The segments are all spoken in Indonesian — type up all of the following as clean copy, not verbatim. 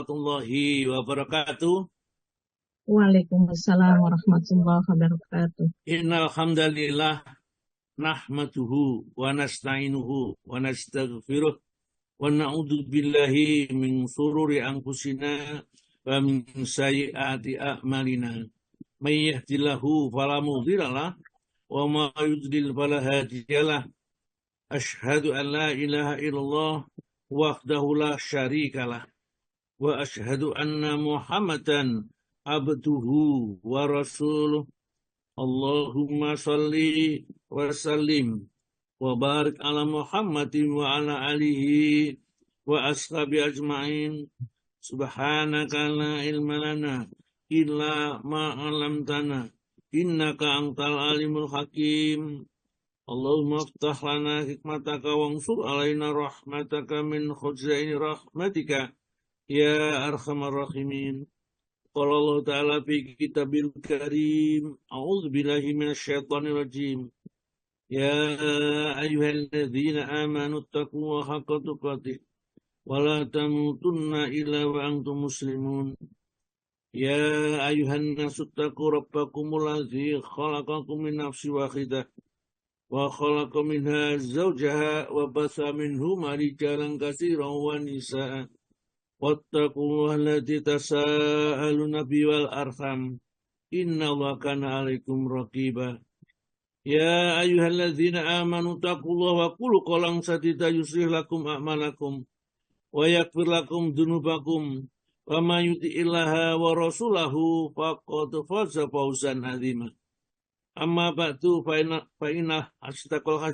warahmatullahi wabarakatuh. Waalaikumsalam warahmatullahi wabarakatuh. Innal hamdalillah nahmaduhu wa nasta'inuhu wa nastaghfiruh wa na'udzu billahi min shururi anfusina wa min sayyiati a'malina. May yahdihillahu fala mudhillalah wa may yudlil fala hadiyalah. Asyhadu an la ilaha illallah wahdahu la syarikalah wa asyhadu anna Muhammadan abduhu wa rasuluh. Allahumma salli wa sallim wa barik ala Muhammadin wa ala alihi wa ashabi ajma'in. Subhanaka la ilma lana illa ma 'allamtana innaka antal alimul hakim. Allahumma aftah lana hikmataka wansur alaina rahmataka min khuzaini rahmatika ya arhamar rahimin. Qala Allah Ta'ala fi kitabil karim. A'udzu billahi minasyaitonir rajim. Ya ayyuhalladzina amanu taqullaha haqqa tuqatih wa la tamutunna illa wa antum muslimun. Ya ayyuhan nasu taqu rabbakumul ladzi khalaqakum min nafsin wahidah wa khalaqa minha zawjaha wa batha minhuma rijalan katsiran wa nisaa'a wattaqullaha allazii tasaaluna bihi wal arham innallaha kana 'alaikum raqiba. Ya ayyuhalladzina amanu taqullaha wa qulu qawlan sadida yuslih lakum a'malakum wa yaghfir lakum dzunubakum wa may yuti'illaha wa rasulahu faqad faza fawzan 'azima. Amma ba'du fa inna asdaqal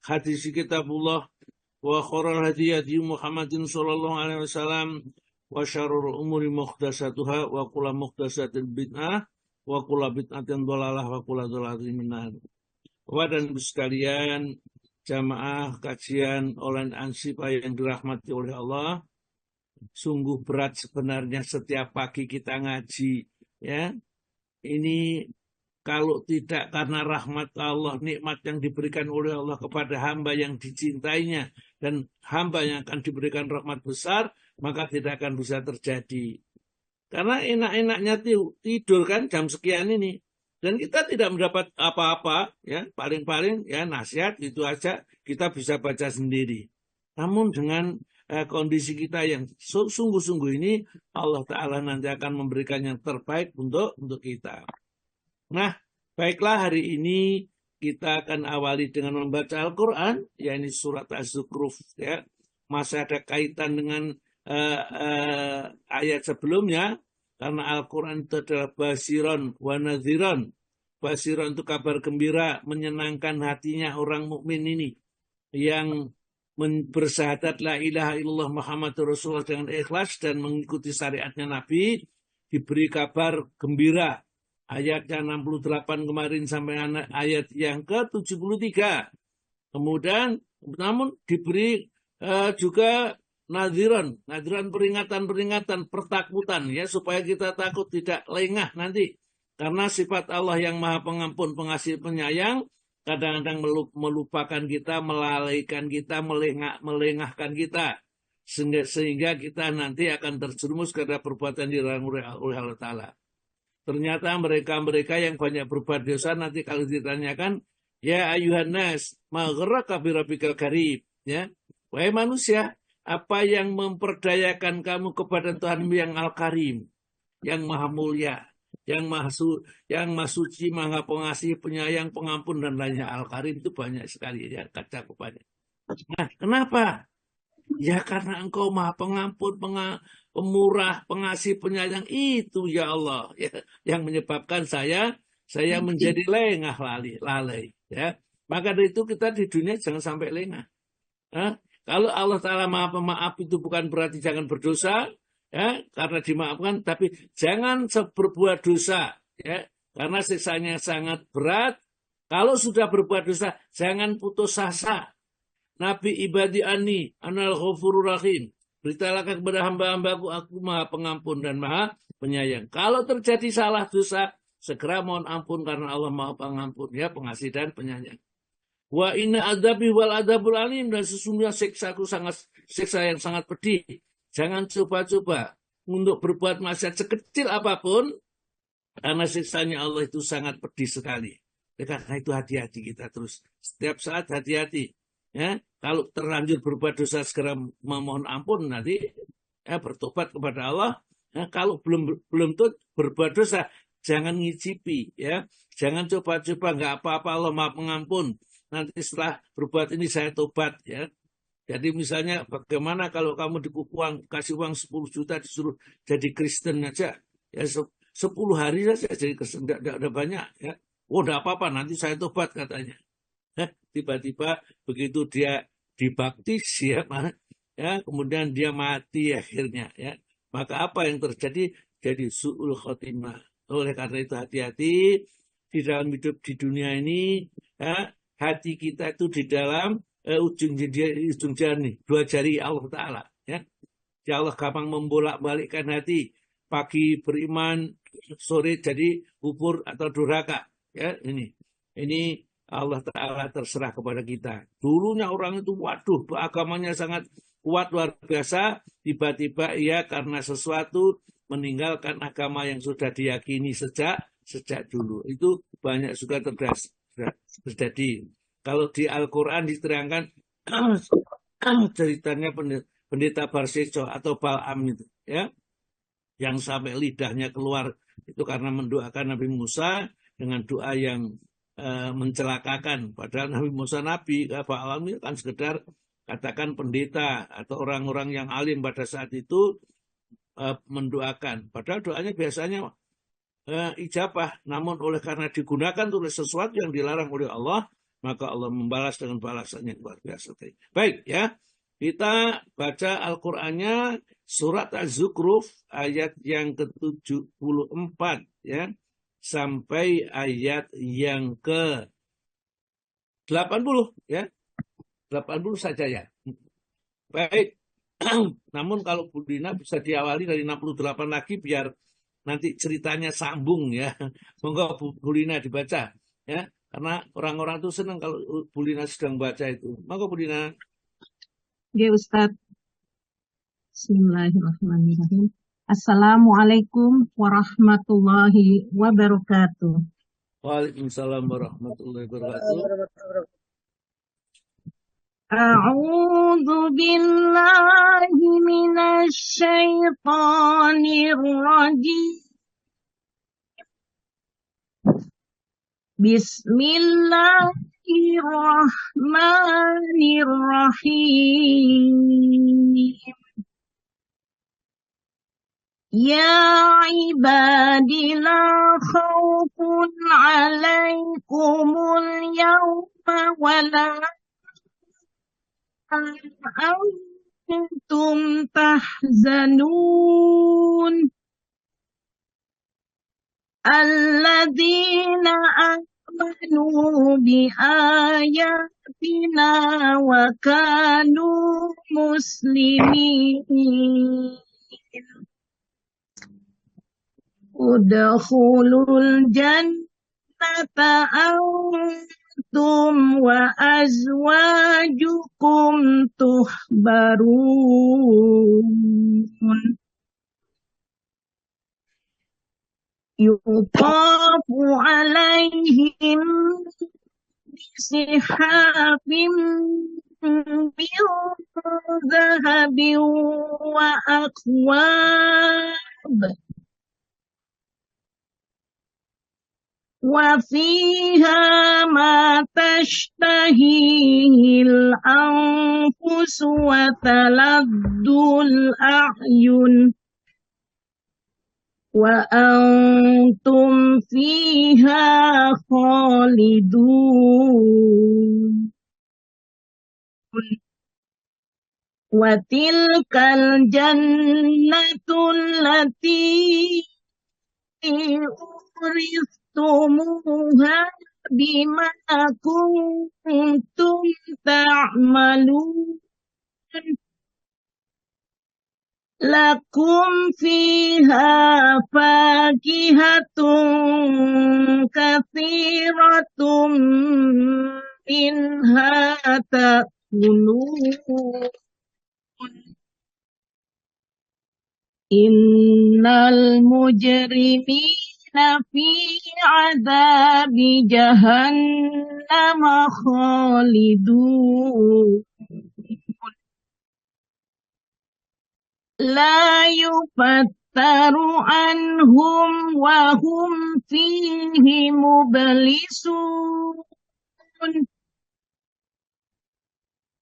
hadis kitabullah wa khairal hadi Muhammadin sallallahu alaihi wasallam wa syarrul umuri muhdatsatuha wa kullu muhdatsatin bid'ah wa kullu bid'atin dhalalah wa kullu dhalalatin finnar. Bapak dan Ibu sekalian, jamaah kajian online Ansyifa yang dirahmati oleh Allah, sungguh berat sebenarnya setiap pagi kita ngaji, ya. Ini kalau tidak karena rahmat Allah, nikmat yang diberikan oleh Allah kepada hamba yang dicintainya, dan hamba yang akan diberikan rahmat besar, maka tidak akan bisa terjadi. Karena enak-enaknya tidur kan jam sekian ini. Dan kita tidak mendapat apa-apa, ya paling-paling ya nasihat itu aja kita bisa baca sendiri. Namun dengan kondisi kita yang sungguh-sungguh ini, Allah Ta'ala nanti akan memberikan yang terbaik untuk kita. Nah, baiklah hari ini kita akan awali dengan membaca Al-Quran, yakni surat Az-Zukhruf. Ya. Masih ada kaitan dengan ayat sebelumnya, karena Al-Quran itu adalah basiron wa nadhiron. Basiron itu kabar gembira, menyenangkan hatinya orang mukmin ini yang bersyahadat la ilaha illallah Muhammadur Rasulullah dengan ikhlas dan mengikuti syariatnya Nabi, diberi kabar gembira. Ayatnya 68 kemarin sampai ayat yang ke-73. Kemudian namun diberi juga nadhiran peringatan pertakutan, ya, supaya kita takut tidak lengah nanti. Karena sifat Allah yang Maha Pengampun, Pengasih, Penyayang kadang-kadang melupakan kita, melalaikan kita, melengahkan kita, sehingga kita nanti akan terjerumus karena perbuatan dilarang oleh Allah Ta'ala. Ternyata mereka yang banyak berbuat dosa nanti kalau ditanyakan, ya ayuhan nas, ma gharraka bi rabbikal karim, ya. Wahai manusia, apa yang memperdayakan kamu kepada Tuhanmu yang Al-Karim, yang Maha Mulia, yang Maha Suci, Maha Pengasih, Penyayang, Pengampun dan lainnya. Al-Karim itu banyak sekali ya cakupannya. Nah, kenapa? Ya karena Engkau Maha Pengampun, Pemurah, Pengasih, Penyayang, itu ya Allah ya, yang menyebabkan saya menjadi lengah lalai ya. Maka dari itu kita di dunia jangan sampai lengah. Kalau Allah Ta'ala Maha Pemaaf itu bukan berarti jangan berdosa, ya, karena dimaafkan, tapi jangan berbuat dosa, ya, karena siksanya sangat berat. Kalau sudah berbuat dosa, jangan putus asa. Nabi ibadi ani anal ghafurur rahim. Beritalah kepada hamba-hambaku, aku Maha Pengampun dan Maha Penyayang. Kalau terjadi salah dosa, segera mohon ampun karena Allah Maha Pengampun, ya, Pengasih dan Penyayang. Wa inna adabi wal adabul alim, dan sesungguhnya siksa yang sangat pedih. Jangan coba-coba. untuk berbuat maksiat sekecil apapun, karena siksanya Allah itu sangat pedih sekali. Karena itu hati-hati kita terus. Setiap saat hati-hati. Ya, kalau terlanjur berbuat dosa segera memohon ampun nanti bertobat kepada Allah. Ya, kalau belum tuh berbuat dosa jangan ngicipi, ya, jangan coba-coba nggak apa-apa Allah maaf mengampun. Nanti setelah berbuat ini saya tobat, ya. Jadi misalnya bagaimana kalau kamu kasih uang 10 juta disuruh jadi Kristen aja, ya 10 hari saja jadi Kristen, tidak ada banyak, ya. Oh, tidak apa-apa nanti saya tobat katanya. Tiba-tiba begitu dia dibaptis ya, kemudian dia mati akhirnya ya. Maka apa yang terjadi? Jadi su'ul khotimah. Oleh karena itu hati-hati di dalam hidup di dunia ini ya, hati kita itu di dalam ujung jari, 2 jari Allah Ta'ala ya. Ya Allah gampang membolak-balikkan hati. Pagi beriman, sore jadi kufur atau durhaka ya. Ini Allah Ta'ala terserah kepada kita. Dulunya orang itu, waduh, agamanya sangat kuat, luar biasa. Tiba-tiba ia karena sesuatu meninggalkan agama yang sudah diyakini sejak dulu. Itu banyak juga terjadi. Kalau di Al-Quran diterangkan ceritanya pendeta Barseco atau Bal'am itu, ya, yang sampai lidahnya keluar itu karena mendoakan Nabi Musa dengan doa yang mencelakakan. Padahal Nabi Musa Nabi, Bal'am itu kan sekedar katakan pendeta atau orang-orang yang alim pada saat itu mendoakan. Padahal doanya biasanya ijabah. Namun oleh karena digunakan oleh sesuatu yang dilarang oleh Allah, maka Allah membalas dengan balasan yang luar biasa. Baik ya, kita baca Al-Qur'annya surat Az-Zukhruf ayat yang ke-74 ya sampai ayat yang ke-80 ya. 80 saja ya. Baik. Namun kalau Bu Dina bisa diawali dari 68 lagi biar nanti ceritanya sambung ya. Monggo Bu Dina dibaca ya. Karena orang-orang itu senang kalau Bu Dina sedang baca itu. Monggo Bu Dina. Ya Ustaz. Bismillahirrahmanirrahim. Assalamualaikum warahmatullahi wabarakatuh. Waalaikumsalam warahmatullahi wabarakatuh. A'udzu billahi minasyaitonir rajim. Bismillahirrahmanirrahim. Ya ibadi la khawfun alaikumul yawma wala antum tahzanun. Alladzina amanu biayatina wa kanu muslimin. Udkhulul jannata antum wa azwajukum tuhbarun. Yutafu alaihim bisihafim min dhahabin wa akwab. Wa fiha ma tashtahihil anfus wa taladdul a'yun. Wa antum fiha khalidun. Wa tilkal jannatul lati uristumuha bima kuntum ta'malun. Lakum fiha fakihatun katsiratun minha ta'kulun. Innal mujrimina fi adabi jahannam khalidun. La yufattaru anhum wa hum fihi mublisun.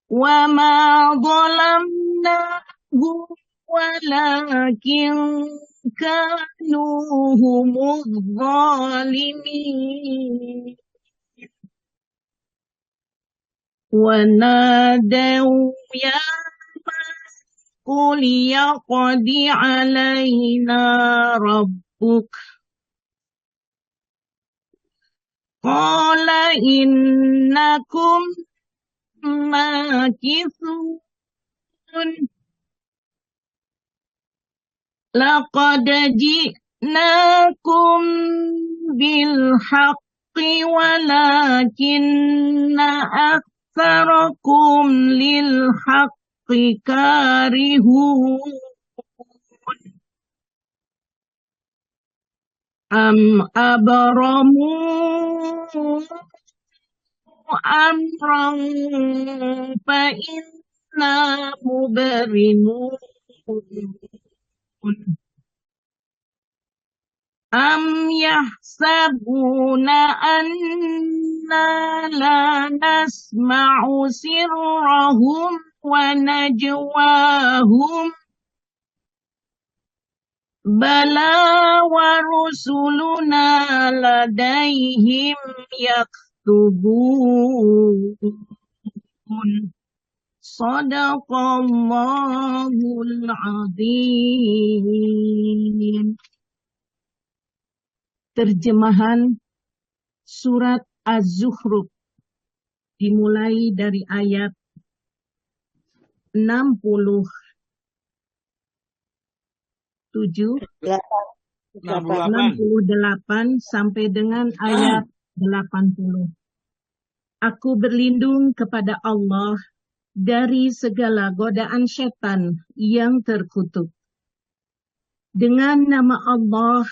Wa ma zalamnahum walakin kanu humudz zalimin. Wa nadaw ya qul yaqdi alaina rabbuk. Qala innakum makithun. Laqad ji'nakum bil haqqi walakinna aktsarakum lil haqqi karihun. Am abramu amran fa inna mubrimun. Am yahsabuna anna la nasma'u sirrahum wa najwahum. Bala wa rusuluna ladaihim yaktubun. Sadaqallahul azim. Terjemahan surat Az-Zukhruf dimulai dari ayat 67 68 sampai dengan ayat 80. Aku berlindung kepada Allah dari segala godaan setan yang terkutuk. Dengan nama Allah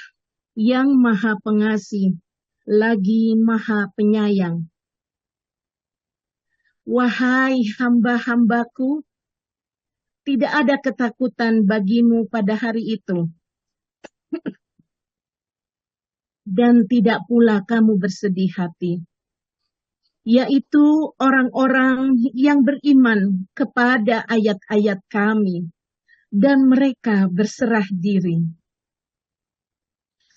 yang Maha Pengasih, lagi Maha Penyayang. Wahai hamba-hambaku, tidak ada ketakutan bagimu pada hari itu. Dan tidak pula kamu bersedih hati. Yaitu orang-orang yang beriman kepada ayat-ayat kami. Dan mereka berserah diri.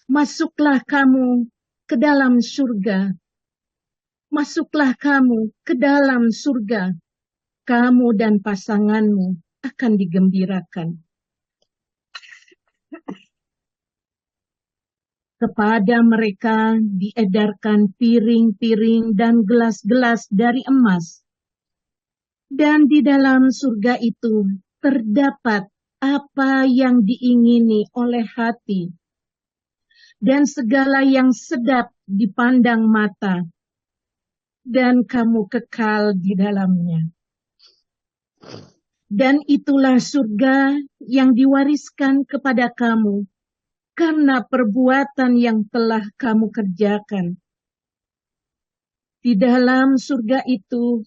Masuklah kamu ke dalam surga. Masuklah kamu ke dalam surga. Kamu dan pasanganmu akan digembirakan. Kepada mereka diedarkan piring-piring dan gelas-gelas dari emas. Dan di dalam surga itu terdapat apa yang diingini oleh hati. Dan segala yang sedap dipandang mata. Dan kamu kekal di dalamnya. Dan itulah surga yang diwariskan kepada kamu. Karena perbuatan yang telah kamu kerjakan. Di dalam surga itu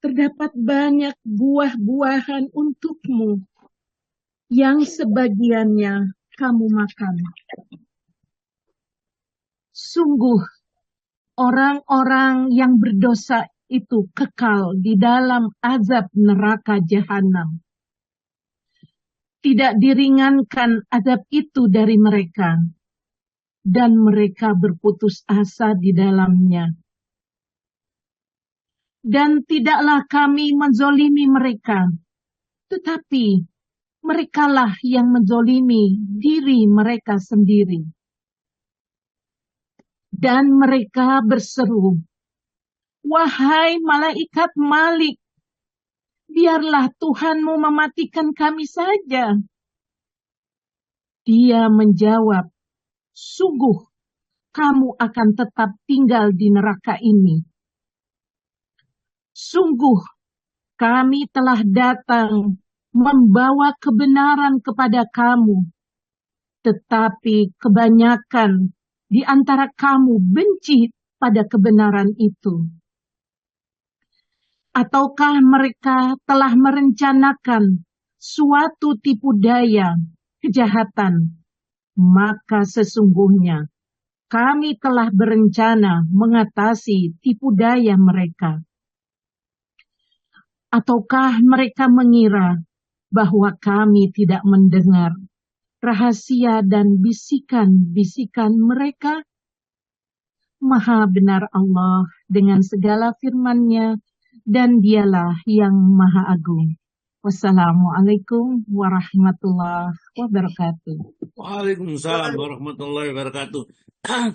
terdapat banyak buah-buahan untukmu yang sebagiannya kamu makan. Sungguh orang-orang yang berdosa itu kekal di dalam azab neraka jahanam. Tidak diringankan azab itu dari mereka, dan mereka berputus asa di dalamnya. Dan tidaklah kami menzolimi mereka, tetapi merekalah yang menzolimi diri mereka sendiri. Dan mereka berseru, wahai malaikat Malik, biarlah Tuhanmu mematikan kami saja. Dia menjawab, sungguh kamu akan tetap tinggal di neraka ini. Sungguh kami telah datang membawa kebenaran kepada kamu tetapi kebanyakan di antara kamu benci pada kebenaran itu. Ataukah mereka telah merencanakan suatu tipu daya, kejahatan? Maka sesungguhnya kami telah berencana mengatasi tipu daya mereka. Ataukah mereka mengira bahwa kami tidak mendengar rahasia dan bisikan-bisikan mereka? Maha benar Allah dengan segala firman-Nya, dan Dialah yang Maha Agung. Wassalamualaikum warahmatullahi wabarakatuh. Waalaikumsalam warahmatullahi wabarakatuh.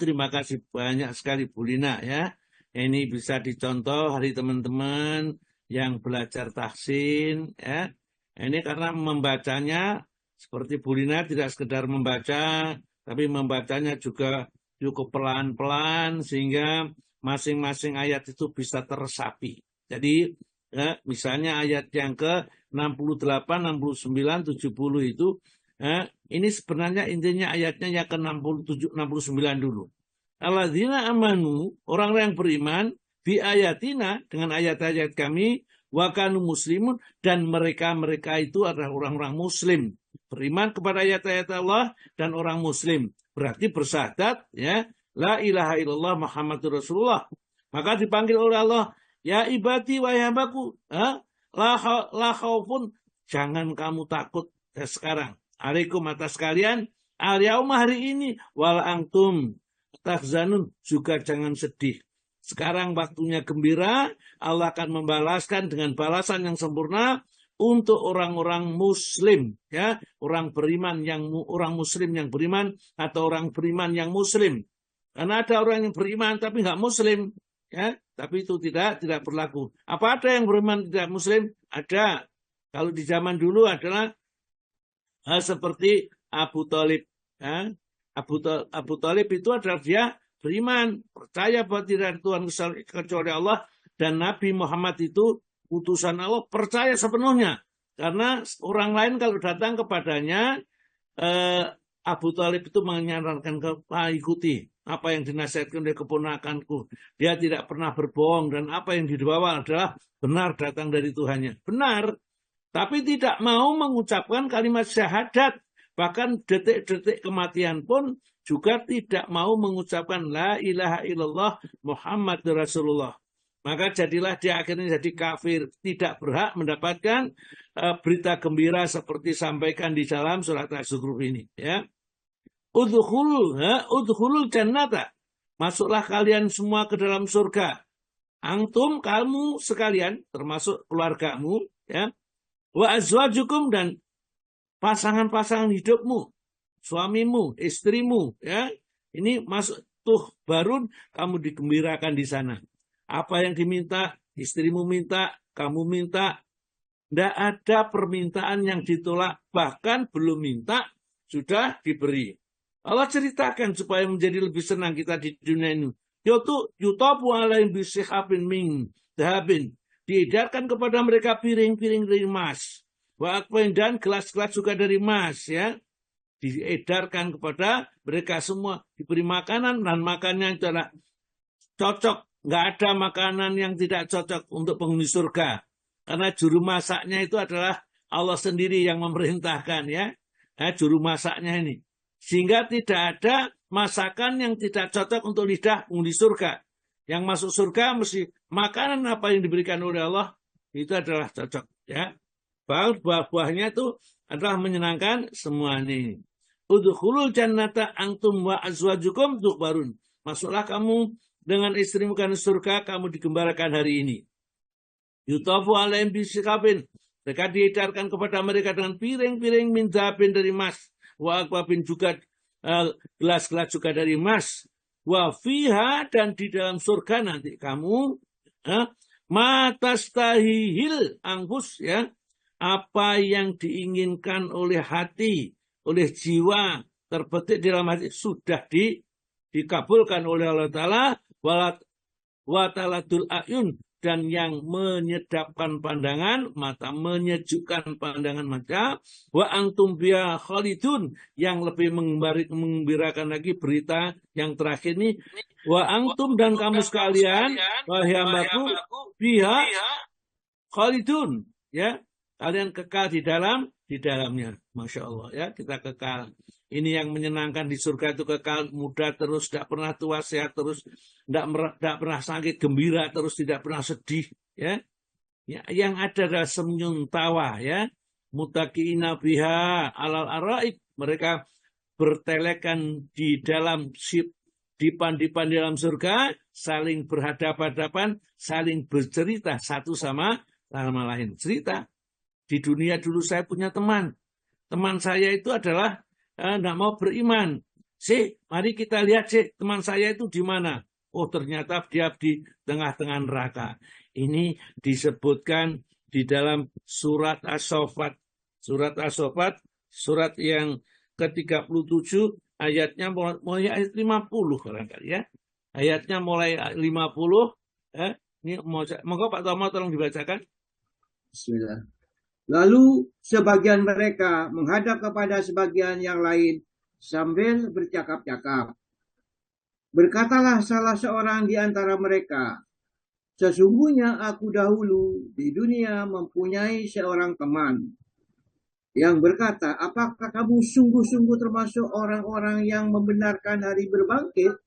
Terima kasih banyak sekali Bu Lina ya. Ini bisa dicontoh hari teman-teman yang belajar tahsin ya. Ini karena membacanya seperti Bu Lina tidak sekedar membaca, tapi membacanya juga cukup pelan-pelan sehingga masing-masing ayat itu bisa teresapi. Jadi ya, misalnya ayat yang ke 68, 69, 70 itu ini sebenarnya intinya ayatnya yang ke 67, 69 dulu. Alladzina amanu, orang yang beriman, bi ayatina, dengan ayat-ayat kami, wa kanu muslimun, dan mereka itu adalah orang-orang muslim. Beriman kepada ayat-ayat Allah dan orang muslim. Berarti bersyahadat, ya, la ilaha illallah Muhammadur Rasulullah. Maka dipanggil oleh Allah, ya ibadi wa hambaku, la khaufun, jangan kamu takut sekarang. Alaikum atas kalian, al-yauma hari ini, wal antum tahzanun, juga jangan sedih. Sekarang waktunya gembira, Allah akan membalaskan dengan balasan yang sempurna untuk orang-orang muslim, ya, orang muslim yang beriman atau orang beriman yang muslim. Karena ada orang yang beriman tapi nggak muslim, ya, tapi itu tidak berlaku. Apa ada yang beriman tidak muslim? Ada. Kalau di zaman dulu adalah seperti Abu Thalib. Ya. Abu Thalib itu adalah dia beriman, percaya bahwa tidak ada Tuhan kecuali Allah, dan Nabi Muhammad itu utusan Allah, percaya sepenuhnya. Karena orang lain kalau datang kepadanya, Abu Thalib itu menyarankan ikuti apa yang dinasihatkan oleh keponakanku. Dia tidak pernah berbohong dan apa yang dibawa adalah benar datang dari Tuhannya. Benar, tapi tidak mau mengucapkan kalimat syahadat. Bahkan detik-detik kematian pun juga tidak mau mengucapkan la ilaha illallah Muhammad Rasulullah. Maka jadilah dia akhirnya jadi kafir, tidak berhak mendapatkan berita gembira seperti sampaikan di dalam surat Az-Zukhruf ini. Ya, udkhulul jannata, masuklah kalian semua ke dalam surga. Antum, kamu sekalian, termasuk keluargamu, ya, wa azwajukum, dan pasangan-pasangan hidupmu, suamimu, istrimu, ya, ini masuk tuh baru kamu digembirakan di sana. Apa yang diminta, istrimu minta, kamu minta. Tidak ada permintaan yang ditolak, bahkan belum minta, sudah diberi. Allah ceritakan supaya menjadi lebih senang kita di dunia ini. Yutabu alaihim bisihafin min dahabin. Diedarkan kepada mereka piring-piring dari emas. Wa akwain, dan gelas-gelas juga dari emas, ya. Diedarkan kepada mereka semua, diberi makanan, dan makanannya adalah cocok. Nggak ada makanan yang tidak cocok untuk penghuni surga. Karena juru masaknya itu adalah Allah sendiri yang memerintahkan, ya. Juru masaknya ini. Sehingga tidak ada masakan yang tidak cocok untuk lidah penghuni surga. Yang masuk surga mesti makanan apa yang diberikan oleh Allah itu adalah cocok, ya. Buah-buahnya itu adalah menyenangkan semua ini. Udkhulul jannata antum wa azwajukum tukhbarun. Masuklah kamu dengan istrimu ke surga, kamu digembarakan hari ini. Yutafu alaihim bisikabin. Mereka diedarkan kepada mereka dengan piring-piring min dhahabin dari emas. Wa akwabin, juga gelas-gelas juga dari emas. Wa fiha, dan di dalam surga nanti kamu matastahihil anfus, ya, apa yang diinginkan oleh hati, oleh jiwa, terbetik dalam hati, sudah dikabulkan oleh Allah Ta'ala. Wataladul ayun, dan yang menyedapkan pandangan mata, menyejukkan pandangan mata. Wa antum biha khalidun, yang lebih mengembirakan lagi berita yang terakhir ini. Wa antum, dan kamu sekalian, wahai hambaku, biha khalidun, ya, kalian kekal di dalamnya. Masya Allah, ya, kita kekal. Ini yang menyenangkan di surga, itu kekal, muda terus, tidak pernah tua, sehat terus, tidak pernah sakit, gembira terus, tidak pernah sedih, ya. Yang ada adalah senyum tawa, ya. Mutaqiina biha alal araik, mereka bertelekan di dalam dipan-dipan di dalam surga, saling berhadapan-hadapan, saling bercerita satu sama lain. Cerita, di dunia dulu saya punya teman saya itu adalah tidak mau beriman. Mari kita lihat teman saya itu di mana. Oh, ternyata dia di tengah-tengah neraka. Ini disebutkan di dalam surat As-Saffat. Surat As-Saffat, surat yang ke-37, ayatnya mulai ayat 50 barangkali, ya. Ayatnya mulai 50. Ini monggo Pak Tomo tolong dibacakan. Bismillah. Lalu sebagian mereka menghadap kepada sebagian yang lain sambil bercakap-cakap. Berkatalah salah seorang di antara mereka, sesungguhnya aku dahulu di dunia mempunyai seorang teman yang berkata, apakah kamu sungguh-sungguh termasuk orang-orang yang membenarkan hari berbangkit?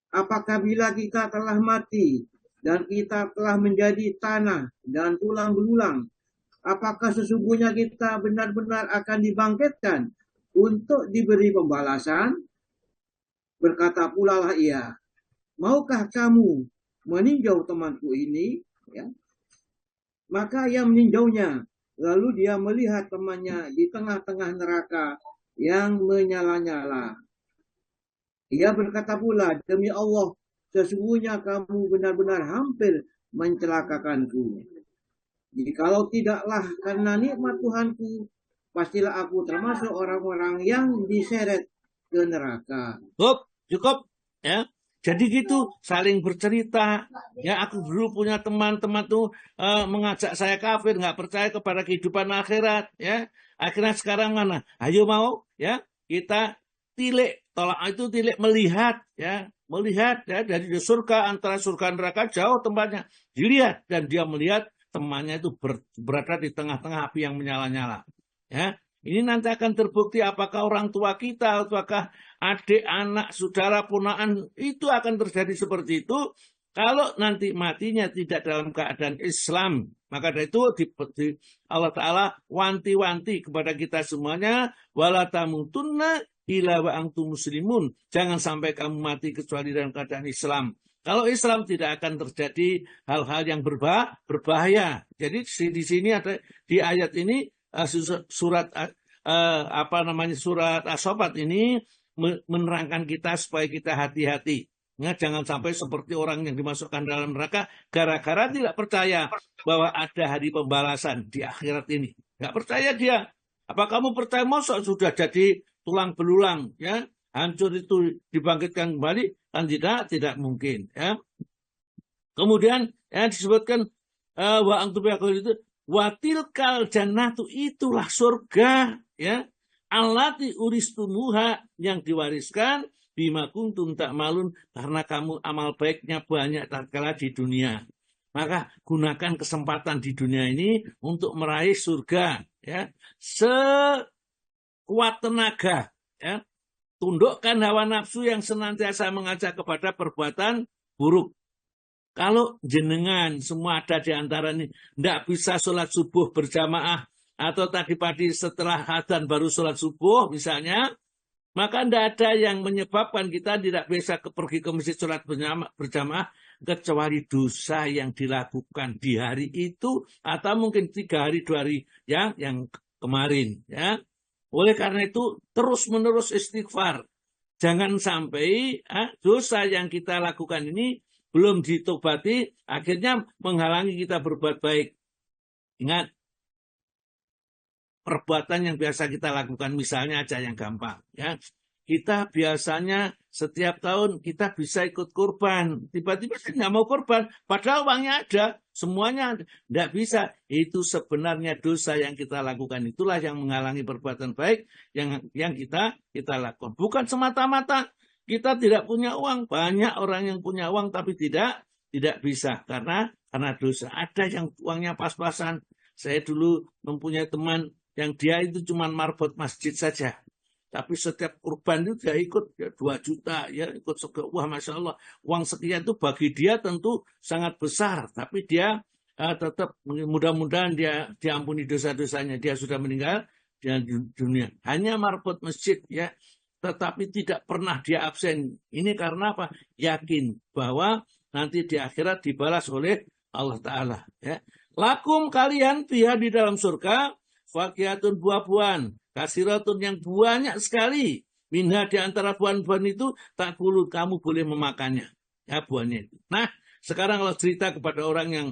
Apakah bila kita telah mati dan kita telah menjadi tanah dan tulang belulang, apakah sesungguhnya kita benar-benar akan dibangkitkan untuk diberi pembalasan? Berkata pula lah ia, maukah kamu meninjau temanku ini? Ya. Maka ia meninjaunya. Lalu dia melihat temannya di tengah-tengah neraka yang menyala-nyala. Ia berkata pula, demi Allah, sesungguhnya kamu benar-benar hampir mencelakakanku. Jikalau tidaklah karena nikmat Tuhanku, pastilah aku termasuk orang-orang yang diseret ke neraka. Cukup, ya. Jadi gitu, saling bercerita. Ya, aku dulu punya teman-teman tuh mengajak saya kafir, nggak percaya kepada kehidupan akhirat. Ya, akhirnya sekarang mana? Ayo mau, ya, kita tilik, tolak itu tilik melihat, ya, melihat, ya, dari surga, antara surga dan neraka jauh tempatnya. Dilihat, dan dia melihat temannya itu berada di tengah-tengah api yang menyala-nyala. Ya, ini nanti akan terbukti apakah orang tua kita, apakah adik, anak, saudara, ponakan, itu akan terjadi seperti itu. Kalau nanti matinya tidak dalam keadaan Islam, maka dari itu Allah Ta'ala wanti-wanti kepada kita semuanya, wala tamutunna illa wa antum muslimun. Jangan sampai kamu mati kecuali dalam keadaan Islam. Kalau Islam tidak akan terjadi hal-hal yang berbahaya. Jadi di sini ada di ayat ini surat surat As-Saffat ini menerangkan kita supaya kita hati-hati. Ya, jangan sampai seperti orang yang dimasukkan dalam neraka gara-gara tidak percaya bahwa ada hari pembalasan di akhirat ini. Nggak percaya dia. Apa kamu percaya masa sudah jadi tulang belulang, ya? Hancur itu dibangkitkan kembali? Kan tidak mungkin, ya. Kemudian disebutkan wa antum itu watilkal jannatu, itulah surga, ya. Allati uristumuha, yang diwariskan bima kuntum ta'malun, karena kamu amal baiknya banyak tatkala di dunia. Maka gunakan kesempatan di dunia ini untuk meraih surga, ya. Sekuat tenaga, ya. Tundukkan hawa nafsu yang senantiasa mengajak kepada perbuatan buruk. Kalau jenengan semua ada di antara ini tidak bisa sholat subuh berjamaah, atau tadi pagi setelah adzan baru sholat subuh misalnya, maka tidak ada yang menyebabkan kita tidak bisa pergi ke masjid sholat berjamaah kecuali dosa yang dilakukan di hari itu, atau mungkin 3 hari 2 hari yang kemarin, ya. Oleh karena itu terus-menerus istighfar. Jangan sampai dosa yang kita lakukan ini belum ditobati, akhirnya menghalangi kita berbuat baik. Ingat, perbuatan yang biasa kita lakukan, misalnya aja yang gampang, ya. kita biasanya setiap tahun kita bisa ikut kurban. Tiba-tiba saya nggak mau kurban, padahal uangnya ada, semuanya tidak bisa. Itu sebenarnya dosa yang kita lakukan. Itulah yang menghalangi perbuatan baik yang kita lakukan. Bukan semata-mata kita tidak punya uang. Banyak orang yang punya uang tapi tidak bisa karena dosa. Ada yang uangnya pas-pasan. Saya dulu mempunyai teman yang dia itu cuma marbot masjid saja. Tapi setiap kurban itu dia ikut ya 2 juta, ya ikut wah Masya Allah. Uang sekian itu bagi dia tentu sangat besar. Tapi dia tetap mudah-mudahan dia diampuni dosa-dosanya. Dia sudah meninggal di dunia. Hanya marbot masjid ya. Tetapi tidak pernah dia absen. Ini karena apa? Yakin bahwa nanti di akhirat dibalas oleh Allah Ta'ala. Ya. Lakum kalian fiha di dalam surga, fakihatun buah-buahan, kasiratun yang banyak sekali. Minha di antara buah-buahan itu, tak perlu kamu boleh memakannya. Ya buahnya itu. Nah, sekarang kalau cerita kepada orang yang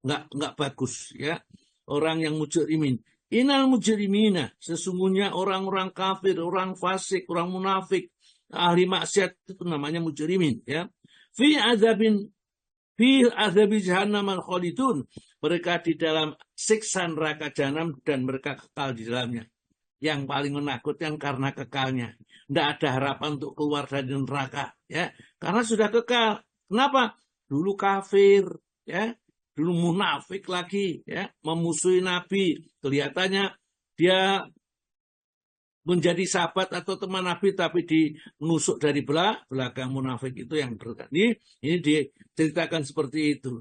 nggak bagus, ya, orang yang mujrimin. Innal mujrimina, sesungguhnya orang-orang kafir, orang fasik, orang munafik, ahli maksiat itu namanya mujrimin. Ya, fi azabi jahannam al-khalidun. Mereka di dalam siksa neraka jahanam dan mereka kekal di dalamnya. Yang paling menakutkan karena kekalnya. Tidak ada harapan untuk keluar dari neraka. Ya, karena sudah kekal. Kenapa? Dulu kafir, ya, dulu munafik lagi, ya, memusuhi Nabi. Kelihatannya dia menjadi sahabat atau teman Nabi tapi dinusuk dari belakang. Munafik itu yang berkali. Ini diceritakan seperti itu.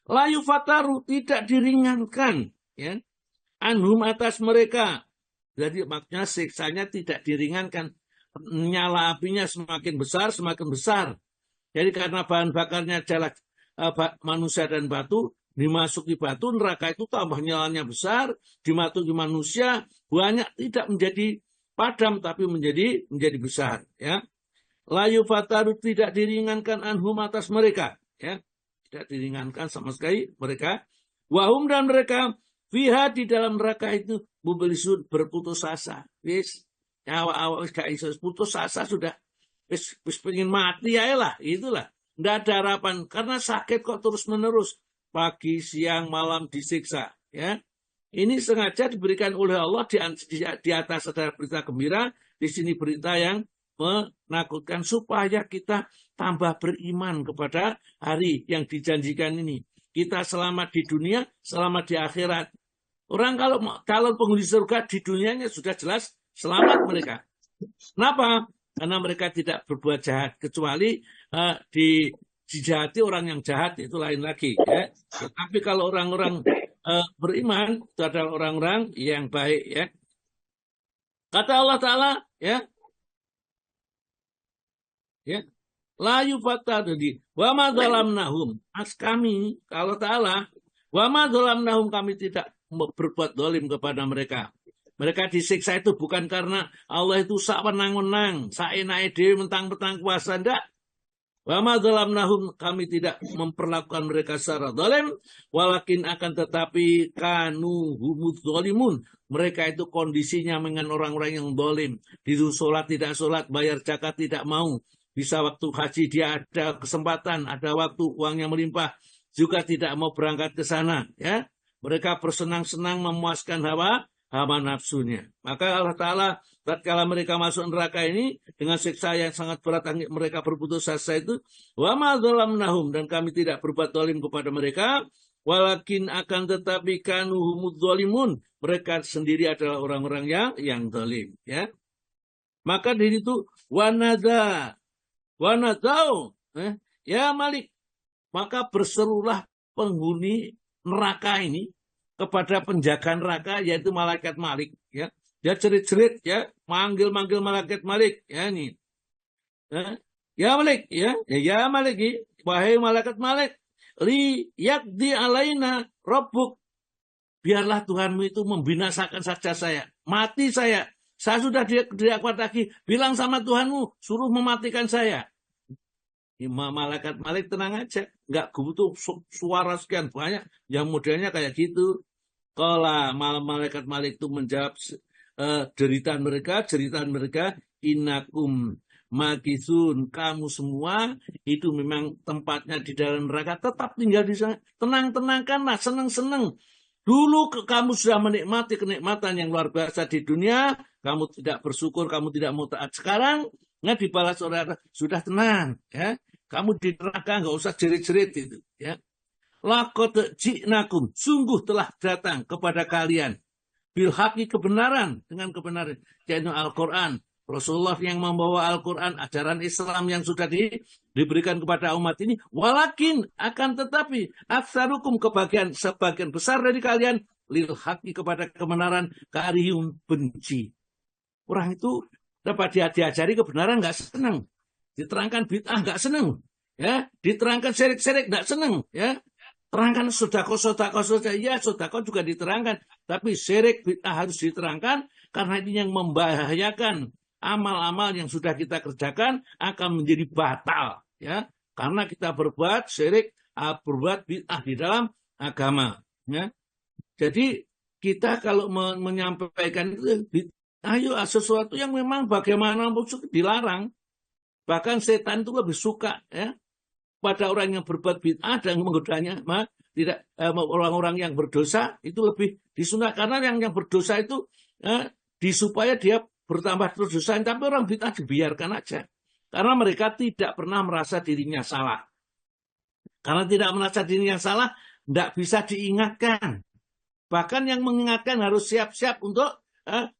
Layu fataru, tidak diringankan, ya, anhum atas mereka. Jadi maksudnya siksanya tidak diringankan. Nyala apinya semakin besar. Jadi karena bahan bakarnya adalah manusia dan batu, dimasuki batu, neraka itu tambah nyalanya besar, dimasuki manusia, banyak tidak menjadi padam tapi menjadi besar. Ya. Layu fataru, tidak diringankan anhum atas mereka. Ya. Tidak diringankan sama sekali mereka. Wahum, dan mereka fiha di dalam neraka itu mublisun, berputus asa. Wis awak gak iso putus asa sudah. Wis pengen mati ya lah, itulah. Tidak ada harapan karena sakit kok terus-menerus. Pagi, siang, malam disiksa, ya. Ini sengaja diberikan oleh Allah di atas ada berita gembira, di sini berita yang menakutkan supaya kita tambah beriman kepada hari yang dijanjikan ini. Kita selamat di dunia, selamat di akhirat. Orang kalau calon penghuni surga di dunianya sudah jelas selamat mereka. Kenapa? Karena mereka tidak berbuat jahat kecuali dijahati orang yang jahat, itu lain lagi. Ya. Tapi kalau orang-orang beriman itu adalah orang-orang yang baik. Ya. Kata Allah Ta'ala, ya. Ya, layu fatah jadi wa ma zalamnahum, kami kalau Ta'ala wa ma zalamnahum, kami tidak berbuat zalim kepada mereka. Mereka disiksa itu bukan karena Allah itu sak menang-menang, sak enake dhewe mentang-mentang kuasa, ndak. Wa ma zalamnahum, kami tidak memperlakukan mereka secara zalim, walakin akan tetapi kanu humuz zalimun, mereka itu kondisinya dengan orang-orang yang zalim. Disuruh sholat tidak sholat, bayar zakat tidak mau. Bisa waktu haji dia ada kesempatan, ada waktu uangnya melimpah, juga tidak mau berangkat ke sana. Ya, mereka bersenang-senang memuaskan hawa nafsunya. Maka Allah Ta'ala tatkala mereka masuk neraka ini dengan siksa yang sangat berat, mereka berputus asa itu, wa ma zalamnahum, dan kami tidak berbuat zalim kepada mereka, walakin akan tetapi kanu humuz zalimun, mereka sendiri adalah orang-orang yang zalim. Ya, maka dari itu wanadau, ya Malik, maka berserulah penghuni neraka ini kepada penjaga neraka, yaitu malaikat Malik. Ya, dia cerit-cerit, ya, manggil malaikat Malik. Ya ini, ya Malik, ya Malik, wahai malaikat Malik, li yakdi alaina rabbuk, biarlah Tuhanmu itu membinasakan saja saya, mati saya. Saya sudah tidak kuat lagi. Bilang sama Tuhanmu, suruh mematikan saya. Malaikat Malik tenang aja. Nggak butuh suara sekian banyak. Yang modelnya kayak gitu. Kalau malaikat Malik itu menjawab jeritan mereka, innakum makisun, kamu semua itu memang tempatnya di dalam neraka, tetap tinggal di sana. Tenang-tenangkanlah, senang-senang. Dulu kamu sudah menikmati kenikmatan yang luar biasa di dunia, kamu tidak bersyukur, kamu tidak mau taat. Sekarang dibalas oleh Allah, sudah tenang, ya. Kamu di neraka nggak usah jerit-jerit itu, ya. Laqad ji'nakum, sungguh telah datang kepada kalian bil haqi, kebenaran, dengan kebenaran, yaitu Al-Quran. Rasulullah yang membawa Al-Quran, ajaran Islam yang sudah diberikan kepada umat ini. Walakin, akan tetapi, aktsarukum, sebagian besar dari kalian, lil haqi, kepada kebenaran, karihun, benci. Orang itu dapat diajari kebenaran nggak senang, diterangkan bid'ah nggak senang, ya, diterangkan syirik-syirik nggak senang, ya. Terangkan sodako ya, sodako juga diterangkan. Tapi syirik bid'ah harus diterangkan, karena ini yang membahayakan. Amal-amal yang sudah kita kerjakan akan menjadi batal, ya, karena kita berbuat syirik, berbuat bid'ah di dalam agama, ya. Jadi kita kalau menyampaikan itu, ayo sesuatu yang memang bagaimanapun dilarang. Bahkan setan itu lebih suka, ya, pada orang yang berbuat bid'ah dan menggodanya, tidak orang-orang yang berdosa itu lebih disunah, karena yang berdosa itu supaya dia bertambah berdosa, tapi orang bid'ah dibiarkan aja, karena mereka tidak pernah merasa dirinya salah. Karena tidak merasa dirinya salah, tidak bisa diingatkan. Bahkan yang mengingatkan harus siap-siap untuk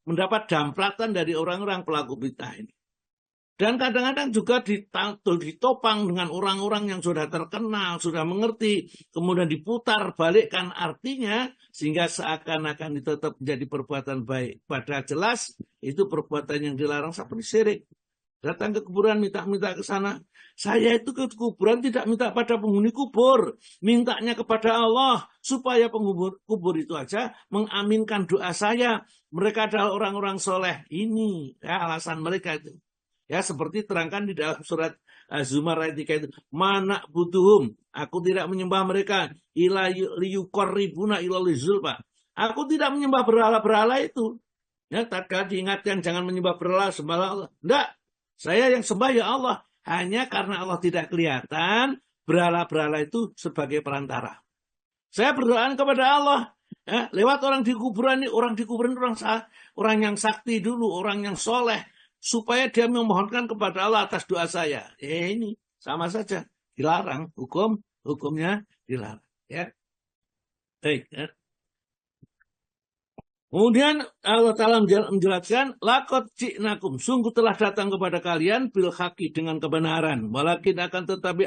mendapat dampratan dari orang-orang pelaku bid'ah ini. Dan kadang-kadang juga ditopang dengan orang-orang yang sudah terkenal, sudah mengerti, kemudian diputar balikkan artinya, sehingga seakan-akan itu tetap menjadi perbuatan baik. Padahal jelas itu perbuatan yang dilarang seperti syirik. Datang ke kuburan, minta ke sana. Saya itu ke kuburan tidak minta pada penghuni kubur, mintanya kepada Allah, supaya penghuni kubur itu aja mengaminkan doa saya. Mereka adalah orang-orang soleh. Ini ya, alasan mereka itu. Ya, seperti terangkan di dalam surat Az-Zumar ayat 3 itu, mana butuhum, aku tidak menyembah mereka, ila liyuqarribuna ila zulfa. Aku tidak menyembah berhala-berhala itu. Ya, tatkala diingatkan jangan menyembah berhala, sembahlah Allah. Enggak, saya yang sembah ya Allah. Hanya karena Allah tidak kelihatan, berhala-berhala itu sebagai perantara. Saya berdoa kepada Allah, ya, lewat orang di kuburan ini, orang yang sakti dulu, orang yang soleh, supaya dia memohonkan kepada Allah atas doa saya. Ini sama saja dilarang, hukumnya dilarang, ya. Baik, ya. Kemudian Allah Ta'ala menjelaskan, laqad ji'nakum, sungguh telah datang kepada kalian bil haqi, dengan kebenaran. Walakin akan tetapi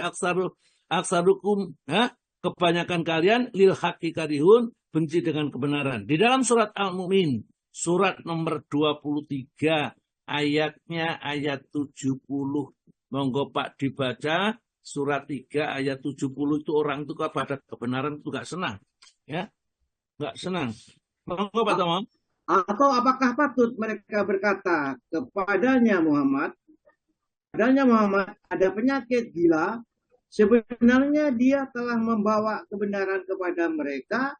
aksarukum, ya, kebanyakan kalian lil haqi karihun, benci dengan kebenaran. Di dalam surat Al-Mu'min, surat nomor 23, ayatnya ayat 70. Monggo Pak dibaca surat 3 ayat 70 itu, orang itu kepada kebenaran itu gak senang, ya, gak senang. Monggo Pak Tomang. Atau apakah patut mereka berkata kepadanya Muhammad ada penyakit gila, sebenarnya dia telah membawa kebenaran kepada mereka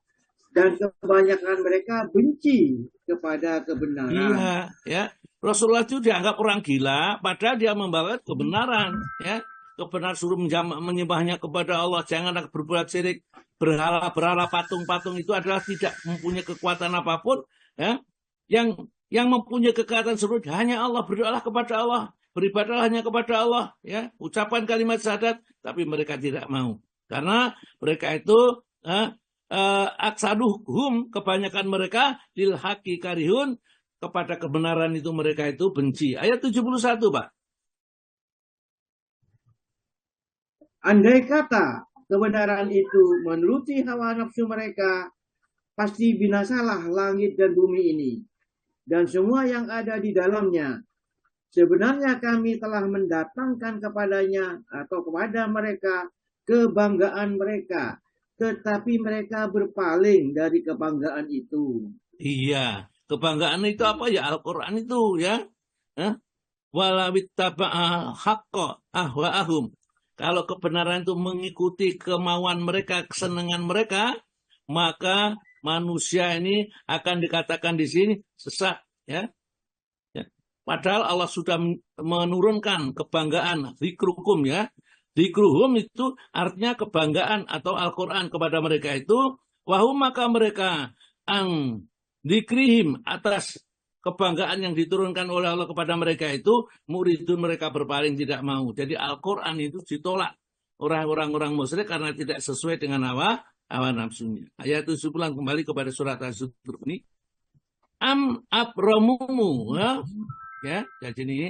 dan kebanyakan mereka benci kepada kebenaran. Iya, ya. Rasulullah itu dianggap orang gila, padahal dia membawa kebenaran, ya. Kebenaran suruh menyembahnya kepada Allah, jangan berbuat syirik. Berhala-berhala, patung-patung itu adalah tidak mempunyai kekuatan apapun, ya. Yang mempunyai kekuatan suruh hanya Allah, berdoalah kepada Allah, beribadahlah hanya kepada Allah, ya. Ucapan kalimat syahadat, tapi mereka tidak mau. Karena mereka itu aksaduhum, kebanyakan mereka lil haqi karihun, kepada kebenaran itu mereka itu benci. Ayat 71, Pak. Andai kata kebenaran itu menuruti hawa nafsu mereka, pasti binasalah langit dan bumi ini dan semua yang ada di dalamnya. Sebenarnya kami telah mendatangkan kepadanya atau kepada mereka kebanggaan mereka, tetapi mereka berpaling dari kebanggaan itu. Iya, kebanggaan itu apa ya? Al-Quran itu, ya. Walawittaba'a haqqa ahwa'ahum. Kalau kebenaran itu mengikuti kemauan mereka, kesenangan mereka, maka manusia ini akan dikatakan di sini sesat, ya. Padahal Allah sudah menurunkan kebanggaan, dzikrukum ya. Dzikruhum itu artinya kebanggaan atau Al-Quran kepada mereka itu. Wahum maka mereka ang dzikrihim atas kebanggaan yang diturunkan oleh Allah kepada mereka itu. Muridun mereka berpaling tidak mau. Jadi Al-Quran itu ditolak orang-orang musyrik karena tidak sesuai dengan hawa nafsunya. Ayat 7 pulang kembali kepada surat Az-Zukhruf ini. Am abramumu ya, jadi ini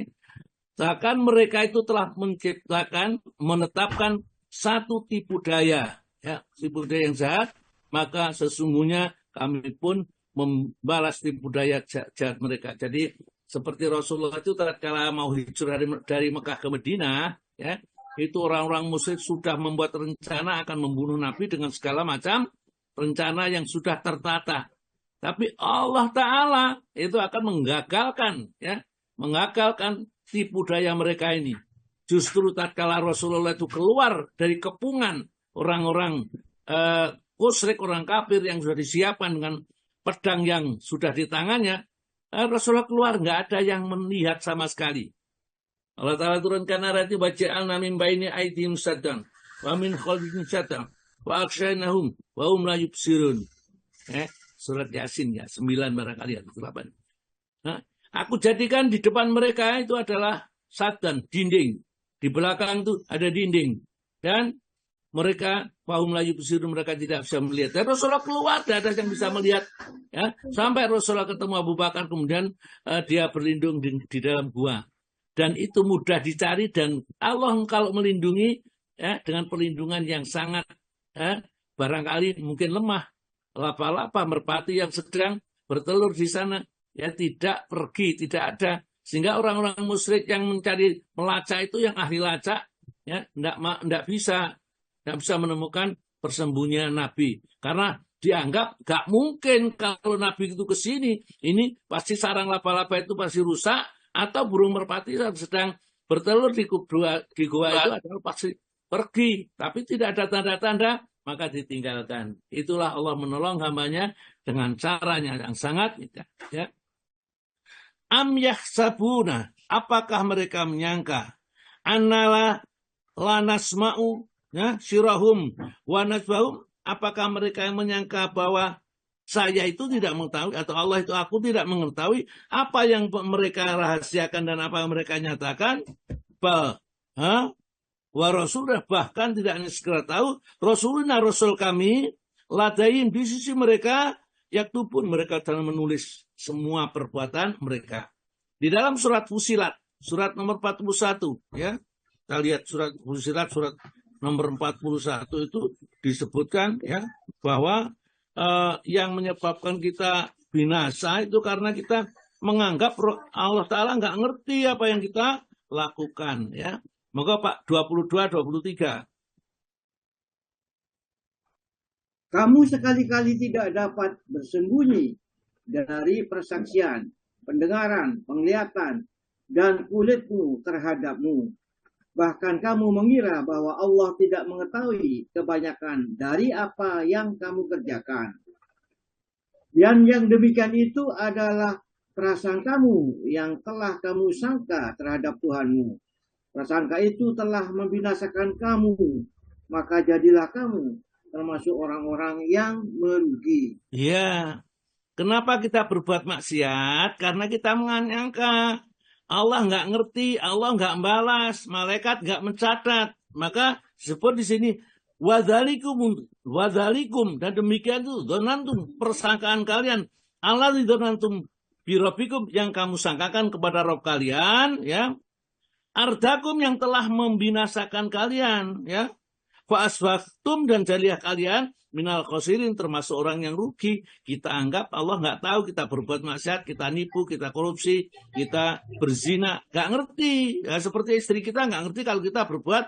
bahkan mereka itu telah menciptakan, menetapkan satu tipu daya, ya, tipu daya yang jahat, maka sesungguhnya kami pun membalas tipu daya jahat mereka. Jadi seperti Rasulullah itu tatkala mau hijrah dari Mekah ke Madinah, ya, itu orang-orang musyrik sudah membuat rencana akan membunuh Nabi dengan segala macam rencana yang sudah tertata. Tapi Allah Ta'ala itu akan menggagalkan, ya, mengagalkan tipu daya mereka ini. Justru tatkala Rasulullah itu keluar dari kepungan orang-orang musyrik, orang kafir yang sudah disiapkan dengan pedang yang sudah di tangannya, Rasulullah keluar, nggak ada yang melihat sama sekali. Allah Ta'ala turunkan ayat ini, waja'alna min baini aydihim saddan wa min khalfihim saddan wa aghshaynahum wa hum la yubsirun. Surat Yasin ya, 9 barangkali atau 8. Nah, aku jadikan di depan mereka itu adalah saddan, dinding. Di belakang itu ada dinding. Dan mereka, wahum la yubsirun, mereka tidak bisa melihat. Dan Rasulullah keluar, tidak ada yang bisa melihat. Ya. Sampai Rasulullah ketemu Abu Bakar, kemudian dia berlindung di dalam gua. Dan itu mudah dicari, dan Allah kalau melindungi, ya, dengan perlindungan yang sangat, barangkali mungkin lemah. Lapa-lapa merpati yang sedang bertelur di sana, ya, tidak pergi, tidak ada. Sehingga orang-orang musyrik yang mencari melacak itu, yang ahli lacak, ya, tidak bisa menemukan persembunyian Nabi. Karena dianggap gak mungkin kalau Nabi itu ke sini, ini pasti sarang lapa-lapa itu pasti rusak, atau burung merpati yang sedang bertelur di gua itu adalah pasti pergi. Tapi tidak ada tanda-tanda, maka ditinggalkan. Itulah Allah menolong hambanya dengan caranya yang sangat mudah. Ya. Am yahsabuna, apakah mereka menyangka, annala lanasma'u, ya, sirahum wa nasbahum, apakah mereka yang menyangka bahwa saya itu tidak mengetahui, atau Allah itu aku tidak mengetahui apa yang mereka rahasiakan dan apa yang mereka nyatakan. Wa Rasulullah, bahkan tidak hanya sekedar tahu, Rasulullah, Rasul kami, ladain di sisi mereka, yaktubun, mereka dalam menulis semua perbuatan mereka. Di dalam surat Fusilat, surat nomor 41, ya, kita lihat surat Fusilat, surat nomor 41 itu disebutkan, ya, bahwa yang menyebabkan kita binasa itu karena kita menganggap Allah Ta'ala nggak ngerti apa yang kita lakukan, ya. Moga Pak 22-23. Kamu sekali-kali tidak dapat bersembunyi dari persaksian, pendengaran, penglihatan, dan kulitmu terhadapmu. Bahkan kamu mengira bahwa Allah tidak mengetahui kebanyakan dari apa yang kamu kerjakan. Dan yang demikian itu adalah perasaan kamu yang telah kamu sangka terhadap Tuhanmu. Prasangka itu telah membinasakan kamu, maka jadilah kamu termasuk orang-orang yang merugi. Ya, kenapa kita berbuat maksiat? Karena kita menyangka Allah nggak ngerti, Allah nggak balas, malaikat nggak mencatat. Maka disebut di sini wadzalikum, dan demikian itu dzanantum, persangkaan kalian, allazi dzanantum bi rabbikum, yang kamu sangkakan kepada Rabb kalian, ya. Ardakum, yang telah membinasakan kalian, ya. Fa asbahtum, dan jadilah kalian minal khosirin, termasuk orang yang rugi. Kita anggap Allah nggak tahu kita berbuat maksiat, kita nipu, kita korupsi, kita berzina, nggak ngerti. Ya, seperti istri kita nggak ngerti kalau kita berbuat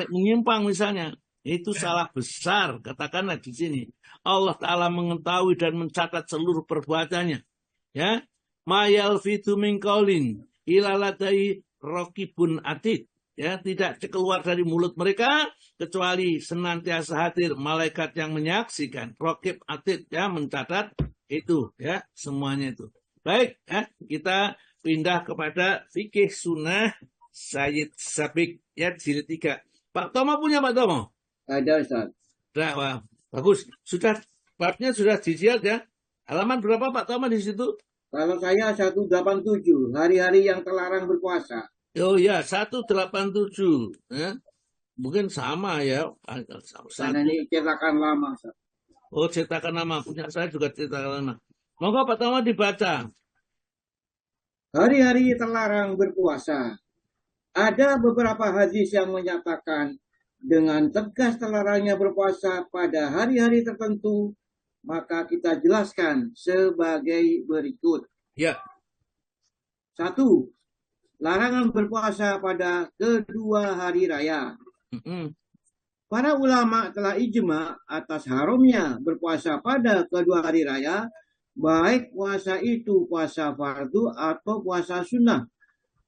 menyimpang misalnya. Itu salah besar. Katakanlah di sini Allah Ta'ala mengetahui dan mencatat seluruh perbuatannya. Ya, ma yalfitu min qaulin illa ladai raqibun atid. Ya, tidak keluar dari mulut mereka kecuali senantiasa hadir malaikat yang menyaksikan. Raqib atid, ya, mencatat itu, ya, semuanya itu. Baik, ya, kita pindah kepada fikih sunnah Sayyid Sabiq ya jilid 3. Pak Tomo punya Pak Tomo? Ada Ustaz. Nah, wah, bagus. Sudah babnya sudah dijilid ya. Halaman berapa Pak Tomo di situ? Kalau saya 187, hari-hari yang terlarang berpuasa. Oh ya, 187 ya. Mungkin sama ya. Karena ini cetakan lama, Ustaz. Oh, cetakan lama. Punya saya juga cetakan lama. Monggo Pak Tomo dibaca. Hari-hari terlarang berpuasa. Ada beberapa hadis yang menyatakan dengan tegas terlarangnya berpuasa pada hari-hari tertentu, maka kita jelaskan sebagai berikut. Ya. 1. Larangan berpuasa pada kedua hari raya. Para ulama telah ijma atas haramnya berpuasa pada kedua hari raya, baik puasa itu puasa fardu atau puasa sunnah,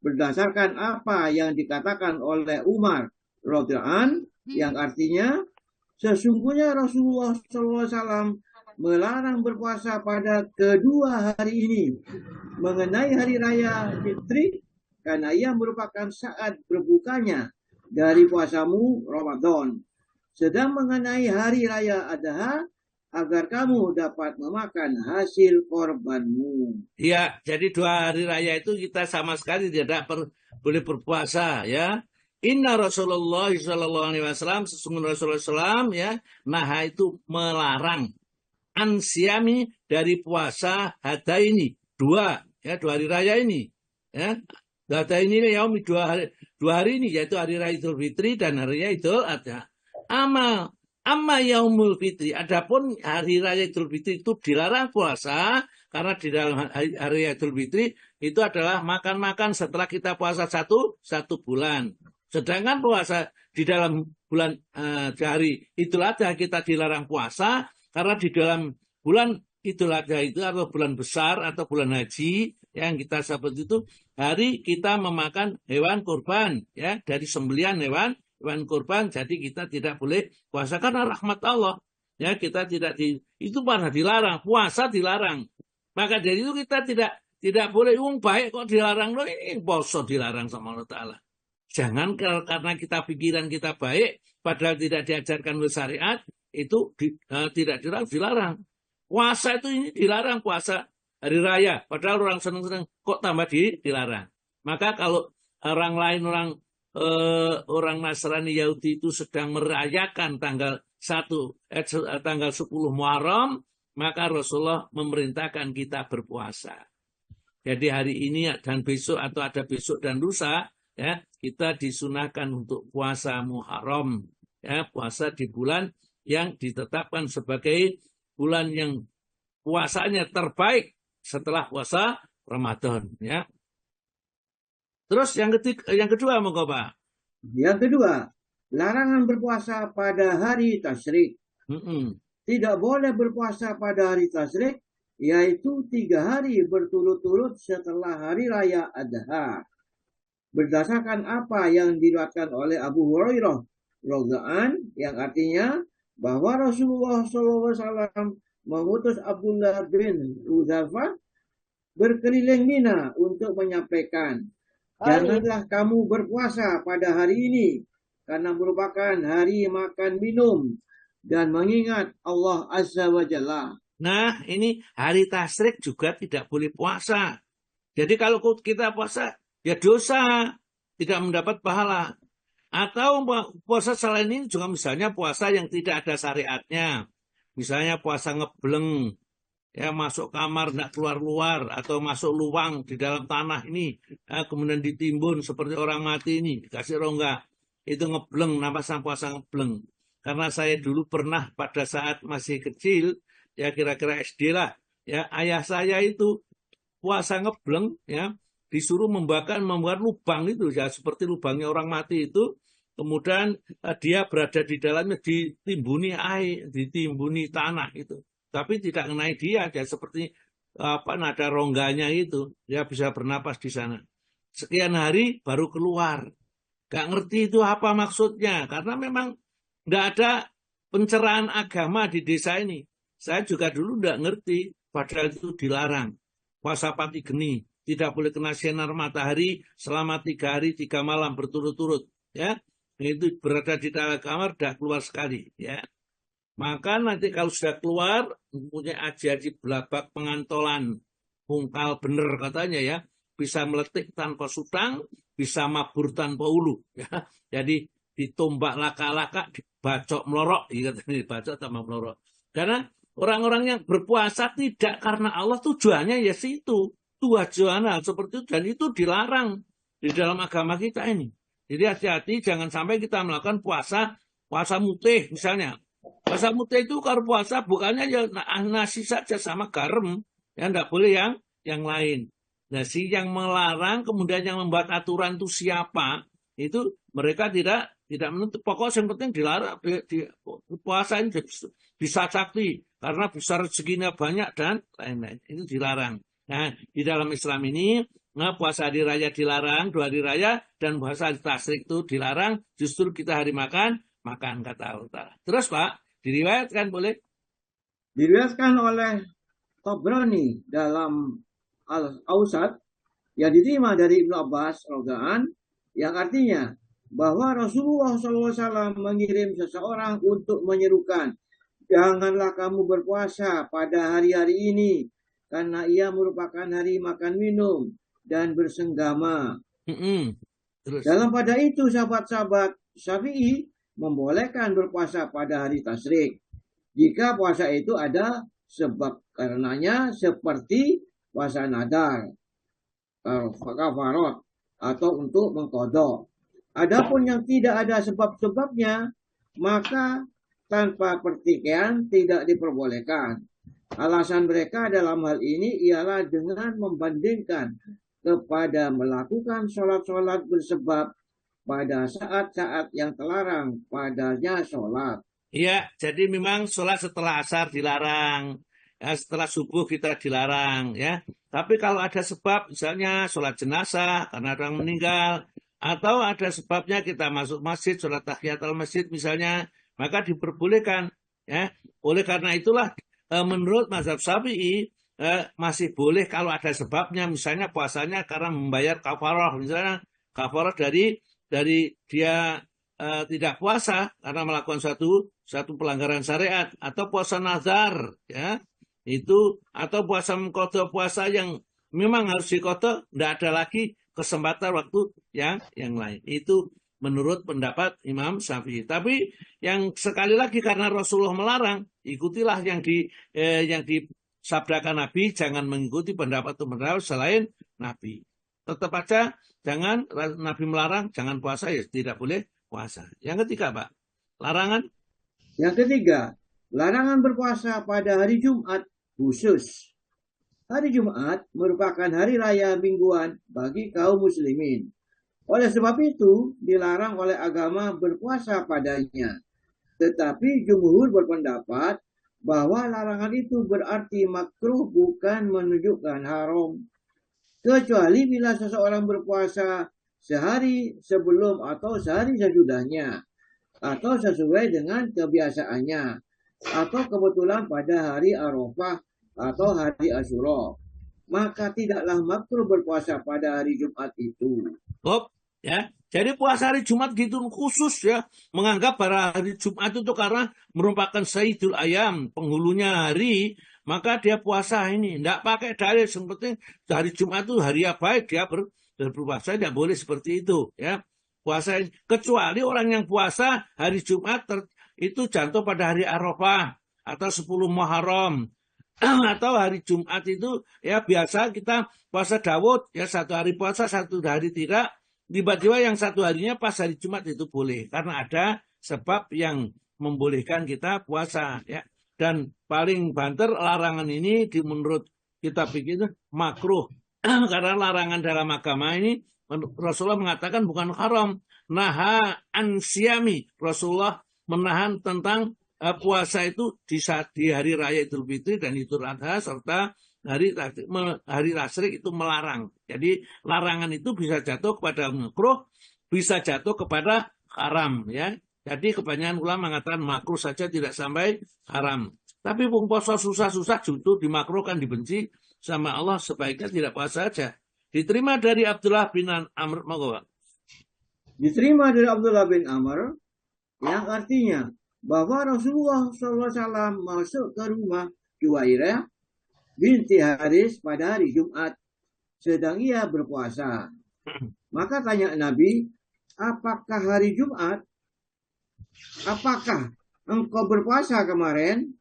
berdasarkan apa yang dikatakan oleh Umar radhiyallahu anhu, yang artinya sesungguhnya Rasulullah SAW melarang berpuasa pada kedua hari ini mengenai hari raya Fitri, karena ia merupakan saat berbukanya dari puasamu Ramadan. Sedang mengenai hari raya Adha, agar kamu dapat memakan hasil korbanmu. Ya, jadi 2 hari raya itu kita sama sekali tidak boleh berpuasa ya. Inna Rasulullah SAW, sesungguhnya Rasulullah SAW ya, nah itu melarang ansiami dari puasa hada ini 2 ya, 2 hari raya ini ya. Hada ini yaumi 2 hari ini, yaitu hari raya Idul Fitri dan hari raya Idul Adha. Amma yaumul fitri, adapun hari raya Idul Fitri itu dilarang puasa, karena di dalam hari raya Idul Fitri itu adalah makan-makan setelah kita puasa satu bulan. Sedangkan puasa di dalam bulan hari Idul Adha kita dilarang puasa, karena di dalam bulan Idul Adha itu atau bulan besar atau bulan haji yang kita sebut itu hari kita memakan hewan kurban ya, dari sembelihan hewan kurban, jadi kita tidak boleh puasa karena rahmat Allah ya, kita itu pada dilarang, puasa dilarang. Maka dari itu kita tidak boleh baik kok dilarang loh, ini puasa dilarang sama Allah Ta'ala. Jangan karena kita pikiran kita baik padahal tidak diajarkan oleh syariat itu tidak dilarang. Puasa itu ini dilarang, puasa hari raya padahal orang senang-senang kok tambah dilarang. Maka kalau orang lain, orang Nasrani Yahudi itu sedang merayakan tanggal 10 Muharram, maka Rasulullah memerintahkan kita berpuasa. Jadi hari ini dan besok, atau ada besok dan lusa ya, kita disunahkan untuk puasa Muharram ya, puasa di bulan yang ditetapkan sebagai bulan yang puasanya terbaik setelah puasa Ramadan ya. Terus yang kedua monggo Pak. Yang kedua, larangan berpuasa pada hari tasyrik. Tidak boleh berpuasa pada hari tasyrik, yaitu 3 hari berturut-turut setelah hari raya Adha. Berdasarkan apa yang diriwayatkan oleh Abu Hurairah radhiyallahu anhu, yang artinya bahwa Rasulullah SAW mengutus Abdullah bin Udzafah berkeliling Mina untuk menyampaikan, janganlah kamu berpuasa pada hari ini, karena merupakan hari makan minum dan mengingat Allah Azza wa Jalla. Nah, ini hari tasyrik juga tidak boleh puasa. Jadi kalau kita puasa, ya dosa, tidak mendapat pahala. Atau puasa selain ini juga misalnya puasa yang tidak ada syariatnya. Misalnya puasa ngebleng, ya masuk kamar tidak keluar-luar, atau masuk luang di dalam tanah ini, ya, kemudian ditimbun seperti orang mati ini, dikasih rongga, itu ngebleng, namanya puasa ngebleng. Karena saya dulu pernah pada saat masih kecil, ya kira-kira SD lah, ya ayah saya itu puasa ngebleng, ya disuruh membuat lubang itu, ya seperti lubangnya orang mati itu. Kemudian dia berada di dalamnya, ditimbuni air, ditimbuni tanah itu. Tapi tidak mengenai dia seperti nada rongganya itu, dia bisa bernapas di sana. Sekian hari baru keluar. Gak ngerti itu apa maksudnya, karena memang tidak ada pencerahan agama di desa ini. Saya juga dulu tidak ngerti, padahal itu dilarang. Puasa pati geni, tidak boleh kena sinar matahari selama 3 hari 3 malam berturut-turut, ya. Itu berada di dalam kamar, dah keluar sekali, ya. Maka nanti kalau sudah keluar, mempunyai aji-aji belabak pengantolan, bungkal bener katanya, ya. Bisa meletik tanpa sutang, bisa mabur tanpa ulu, ya. Jadi ditombak laka-laka, dibacok melorok, ya, dibacok tanpa melorok. Karena orang-orang yang berpuasa tidak karena Allah, tujuannya ya situ. Tujuan hal seperti itu, dan itu dilarang di dalam agama kita ini. Jadi hati-hati, jangan sampai kita melakukan puasa mutih misalnya. Puasa mutih itu kalau puasa bukannya ya nasi saja sama garam, ya enggak boleh yang lain. Nah, si yang melarang kemudian yang membuat aturan itu siapa? Itu mereka tidak menuntut. Pokoknya yang penting dilarang puasa ini bisa sakti karena bisa rezekinya banyak dan lain-lain. Itu dilarang. Nah, di dalam Islam ini, puasa hari raya dilarang, 2 hari raya, dan puasa hari tasyrik itu dilarang, justru kita hari makan kata Allah. Terus Pak, diriwayatkan boleh? Diriwayatkan oleh Tabrani dalam Al-Awsat yang diterima dari Ibnu Abbas radhiyallahu, yang artinya bahwa Rasulullah SAW mengirim seseorang untuk menyerukan, janganlah kamu berpuasa pada hari-hari ini, karena ia merupakan hari makan minum dan bersenggama. Terus. Dalam pada itu sahabat-sahabat Syafi'i membolehkan berpuasa pada hari tasyrik jika puasa itu ada sebab karenanya, seperti puasa nadar, kafarat, atau untuk mengqadha. Adapun yang tidak ada sebab-sebabnya, maka tanpa pertikaian tidak diperbolehkan. Alasan mereka dalam hal ini ialah dengan membandingkan kepada melakukan sholat-sholat bersebab pada saat-saat yang terlarang padanya sholat. Iya, jadi memang sholat setelah asar dilarang, ya, setelah subuh kita dilarang, ya. Tapi kalau ada sebab, misalnya sholat jenazah karena orang meninggal, atau ada sebabnya kita masuk masjid, sholat tahiyatul masjid misalnya, maka diperbolehkan, ya. Oleh karena itulah menurut mazhab Syafi'i masih boleh kalau ada sebabnya, misalnya puasanya karena membayar kafarah, misalnya kafarah dari dia tidak puasa karena melakukan satu pelanggaran syariat, atau puasa nazar, ya itu, atau puasa mengqadha, puasa yang memang harus diqadha, tidak ada lagi kesempatan waktu yang lain. Itu menurut pendapat Imam Syafi'i. Tapi yang sekali lagi karena Rasulullah melarang, ikutilah yang disabdakan Nabi, jangan mengikuti pendapat selain Nabi. Tetap aja jangan, Nabi melarang jangan puasa, ya tidak boleh puasa. Yang ketiga Pak, larangan. Yang ketiga, larangan berpuasa pada hari Jumat khusus. Hari Jumat merupakan hari raya mingguan bagi kaum muslimin. Oleh sebab itu, dilarang oleh agama berpuasa padanya. Tetapi jumhur berpendapat bahwa larangan itu berarti makruh, bukan menunjukkan haram. Kecuali bila seseorang berpuasa sehari sebelum atau sehari sesudahnya, atau sesuai dengan kebiasaannya, atau kebetulan pada hari Arafah atau hari Asyura, maka tidaklah makruh berpuasa pada hari Jumat itu. Ya, jadi puasa hari Jumat gitu khusus, ya, menganggap pada hari Jumat itu karena merupakan Sayyidul Ayam, penghulunya hari, maka dia puasa ini. Tidak pakai dalil, yang penting hari Jumat itu hari yang baik, dia berpuasa, tidak boleh seperti itu, ya. Puasa, kecuali orang yang puasa hari Jumat itu jatuh pada hari Arafah atau 10 Muharram, atau hari Jumat itu ya biasa kita puasa Daud, ya 1 hari puasa 1 hari tidak. Tiba-tiba yang 1 harinya pas hari Jumat itu boleh, karena ada sebab yang membolehkan kita puasa, ya. Dan paling banter larangan ini menurut kita pikir makruh. Karena larangan dalam agama ini Rasulullah mengatakan bukan haram. Naha ansyami, Rasulullah menahan tentang puasa itu di hari raya Idul Fitri dan Idul Adha, serta hari tasyrik itu melarang. Jadi larangan itu bisa jatuh kepada makruh, bisa jatuh kepada haram, ya. Jadi kebanyakan ulama mengatakan makruh saja, tidak sampai haram. Tapi puasa susah-susah justru dimakruhkan, dibenci sama Allah, sebaiknya tidak puasa saja. Diterima dari Abdullah bin Amr, monggo Pak. Diterima dari Abdullah bin Amr yang artinya bahwa Rasulullah SAW masuk ke rumah Juwairah binti Haris pada hari Jumat sedang ia berpuasa. Maka tanya Nabi, apakah hari Jumat? Apakah engkau berpuasa kemarin?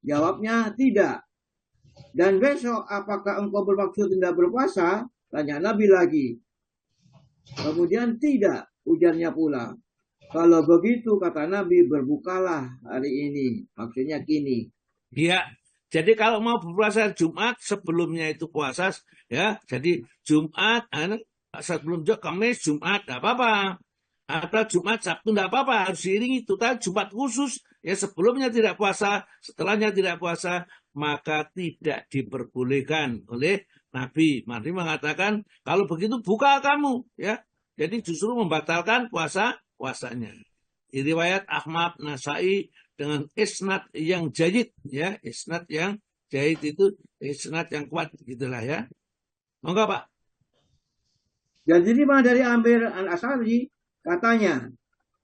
Jawabnya tidak. Dan besok apakah engkau bermaksud tidak berpuasa? Tanya Nabi lagi. Kemudian tidak, ujarnya pula. Kalau begitu kata Nabi, berbukalah hari ini. Maksudnya kini. Ya, jadi kalau mau berpuasa Jumat sebelumnya itu puasa ya. Jadi Jumat sebelum Kamis Jumat tidak apa-apa. Atau Jumat Sabtu tidak apa-apa, harus diiringi itu. Tapi Jumat khusus ya sebelumnya tidak puasa, setelahnya tidak puasa, maka tidak diperbolehkan oleh Nabi. Nabi mengatakan kalau begitu buka kamu ya. Jadi justru membatalkan puasanya. Di riwayat Ahmad, Nasai dengan isnad yang jayid ya, isnad yang jayid itu isnad yang kuat gitulah ya. Monggo Pak. Dan diterima dari Amir al-Asari katanya,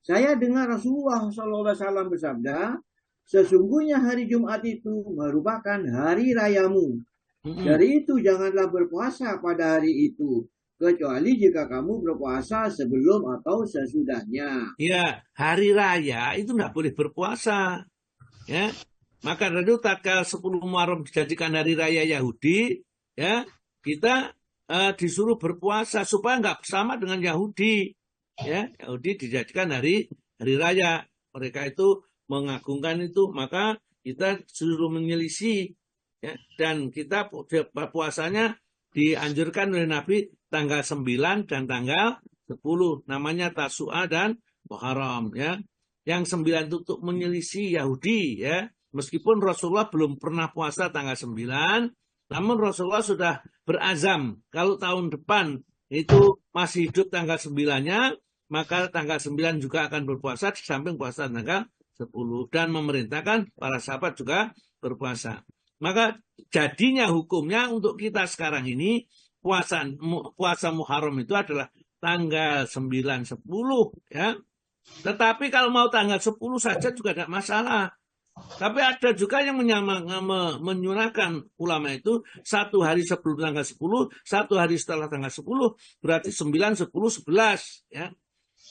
saya dengar Rasulullah SAW bersabda, sesungguhnya hari Jumat itu merupakan hari rayamu. Dari itu janganlah berpuasa pada hari itu, kecuali jika kamu berpuasa sebelum atau sesudahnya. Ya, hari raya itu tidak boleh berpuasa. Ya, maka dari itu tanggal 10 Muharram dijadikan hari raya Yahudi, ya kita disuruh berpuasa supaya nggak sama dengan Yahudi. Ya, Yahudi dijadikan hari raya. Mereka itu mengagungkan itu, maka kita disuruh menyelisih. Ya, dan kita puasanya dianjurkan oleh Nabi tanggal 9 dan tanggal 10. Namanya Tasu'a dan Muharram ya. Yang 9 itu untuk menyelisih Yahudi ya. Meskipun Rasulullah belum pernah puasa tanggal 9, namun Rasulullah sudah berazam kalau tahun depan itu masih hidup tanggal 9-nya, maka tanggal 9 juga akan berpuasa di samping puasa tanggal 10 dan memerintahkan para sahabat juga berpuasa. Maka jadinya hukumnya untuk kita sekarang ini puasa Muharram itu adalah tanggal 9, 10 ya. Tetapi kalau mau tanggal 10 saja juga tidak masalah. Tapi ada juga yang menyunahkan ulama itu 1 hari sebelum tanggal 10, 1 hari setelah tanggal 10, berarti 9, 10, 11 ya.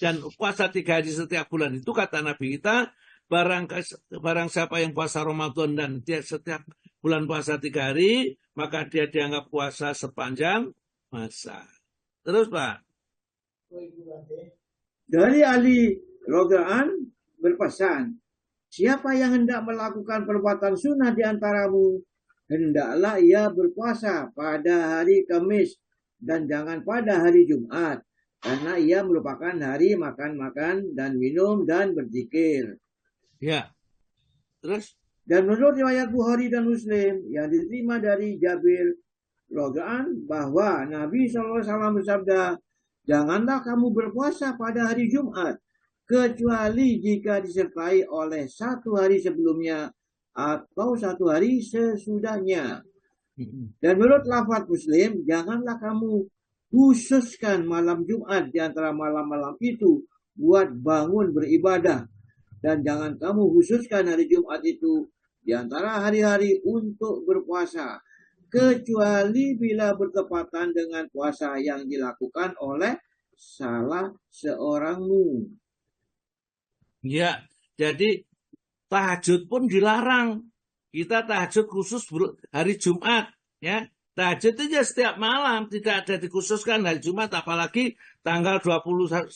Dan puasa 3 hari setiap bulan itu kata Nabi kita, barang siapa yang puasa Ramadan dan dia setiap bulan puasa 3 hari, maka dia dianggap puasa sepanjang masa. Terus Pak. Dari Ali Rogaan berpesan, siapa yang hendak melakukan perbuatan sunnah di antaramu, hendaklah ia berpuasa pada hari Kamis dan jangan pada hari Jumat, karena ia merupakan hari makan-makan dan minum dan berzikir. Ya. Terus? Dan menurut riwayat Bukhari dan Muslim yang diterima dari Jabir Rogaan bahwa Nabi SAW bersabda, janganlah kamu berpuasa pada hari Jumat, kecuali jika disertai oleh 1 hari sebelumnya atau 1 hari sesudahnya. Dan menurut lafaz Muslim, janganlah kamu khususkan malam Jumat di antara malam-malam itu buat bangun beribadah. Dan jangan kamu khususkan hari Jumat itu di antara hari-hari untuk berpuasa, kecuali bila bertepatan dengan puasa yang dilakukan oleh salah seorangmu. Ya, jadi tahajud pun dilarang. Kita tahajud khusus hari Jumat, ya. Tahajud itu ya setiap malam, tidak ada dikhususkan hari Jumat, apalagi tanggal 27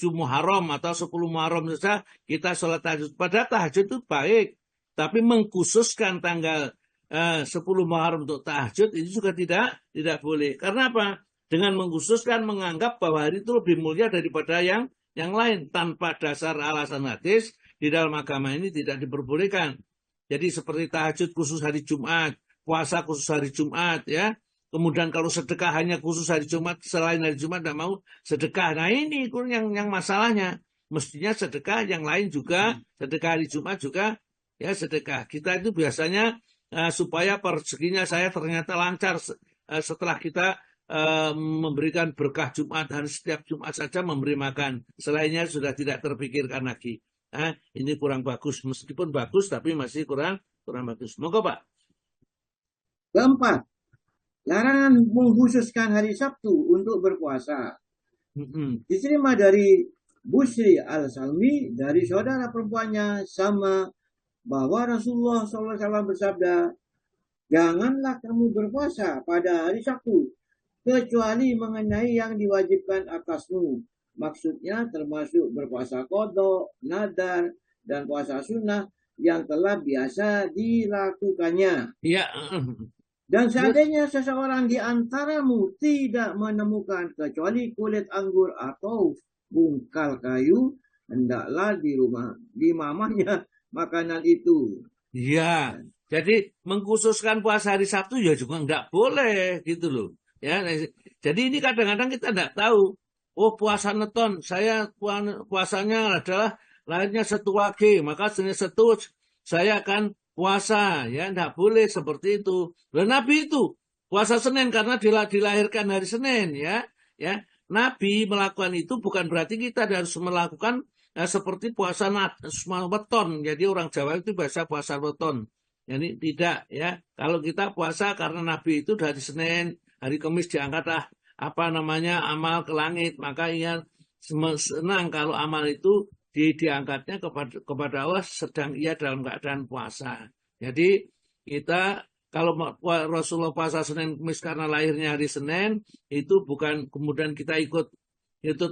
Muharram atau 10 Muharram saja kita sholat tahajud. Padahal tahajud itu baik, tapi mengkhususkan tanggal 10 Muharram untuk tahajud itu juga tidak boleh. Karena apa? Dengan mengkhususkan menganggap bahwa hari itu lebih mulia daripada yang lain, tanpa dasar alasan hadis di dalam agama ini tidak diperbolehkan. Jadi seperti tahajud khusus hari Jumat, puasa khusus hari Jumat ya. Kemudian kalau sedekah hanya khusus hari Jumat, selain hari Jumat tidak mau sedekah. Nah ini yang masalahnya. Mestinya sedekah yang lain juga, sedekah hari Jumat juga ya sedekah. Kita itu biasanya supaya rezekinya saya ternyata lancar setelah kita memberikan berkah Jumat, dan setiap Jumat saja memberi makan. Selainnya sudah tidak terpikirkan lagi. Ini kurang bagus, meskipun bagus tapi masih kurang bagus. Monggo Pak. Keempat, larangan mengkhususkan hari Sabtu untuk berpuasa. Diterima dari Busri Al-Salmi dari saudara perempuannya sama bahwa Rasulullah SAW bersabda, janganlah kamu berpuasa pada hari Sabtu kecuali mengenai yang diwajibkan atasmu. Maksudnya termasuk berpuasa qadha, nadar, dan puasa sunnah yang telah biasa dilakukannya. Ya. Dan seandainya seseorang di antaramu tidak menemukan kecuali kulit anggur atau bungkal kayu, hendaklah di mamahnya makanan itu. Ya, jadi mengkhususkan puasa hari Sabtu ya juga enggak boleh gitu loh. Ya, jadi ini kadang-kadang kita enggak tahu. Oh, puasa neton, saya puasanya adalah lahirnya Setu Wage, maka Senin Setu saya akan puasa, ya enggak boleh seperti itu. Dan Nabi itu puasa Senin karena dilahirkan hari Senin, ya. Nabi melakukan itu bukan berarti kita harus melakukan seperti puasa weton. Jadi orang Jawa itu biasa puasa weton. Jadi tidak, ya. Kalau kita puasa karena Nabi itu dari Senin, hari Kamis diangkatlah amal ke langit, maka ia senang kalau amal itu diangkatnya kepada Allah sedang ia dalam keadaan puasa. Jadi kita kalau Rasulullah puasa Senin Kamis karena lahirnya hari Senin, itu bukan kemudian kita ikut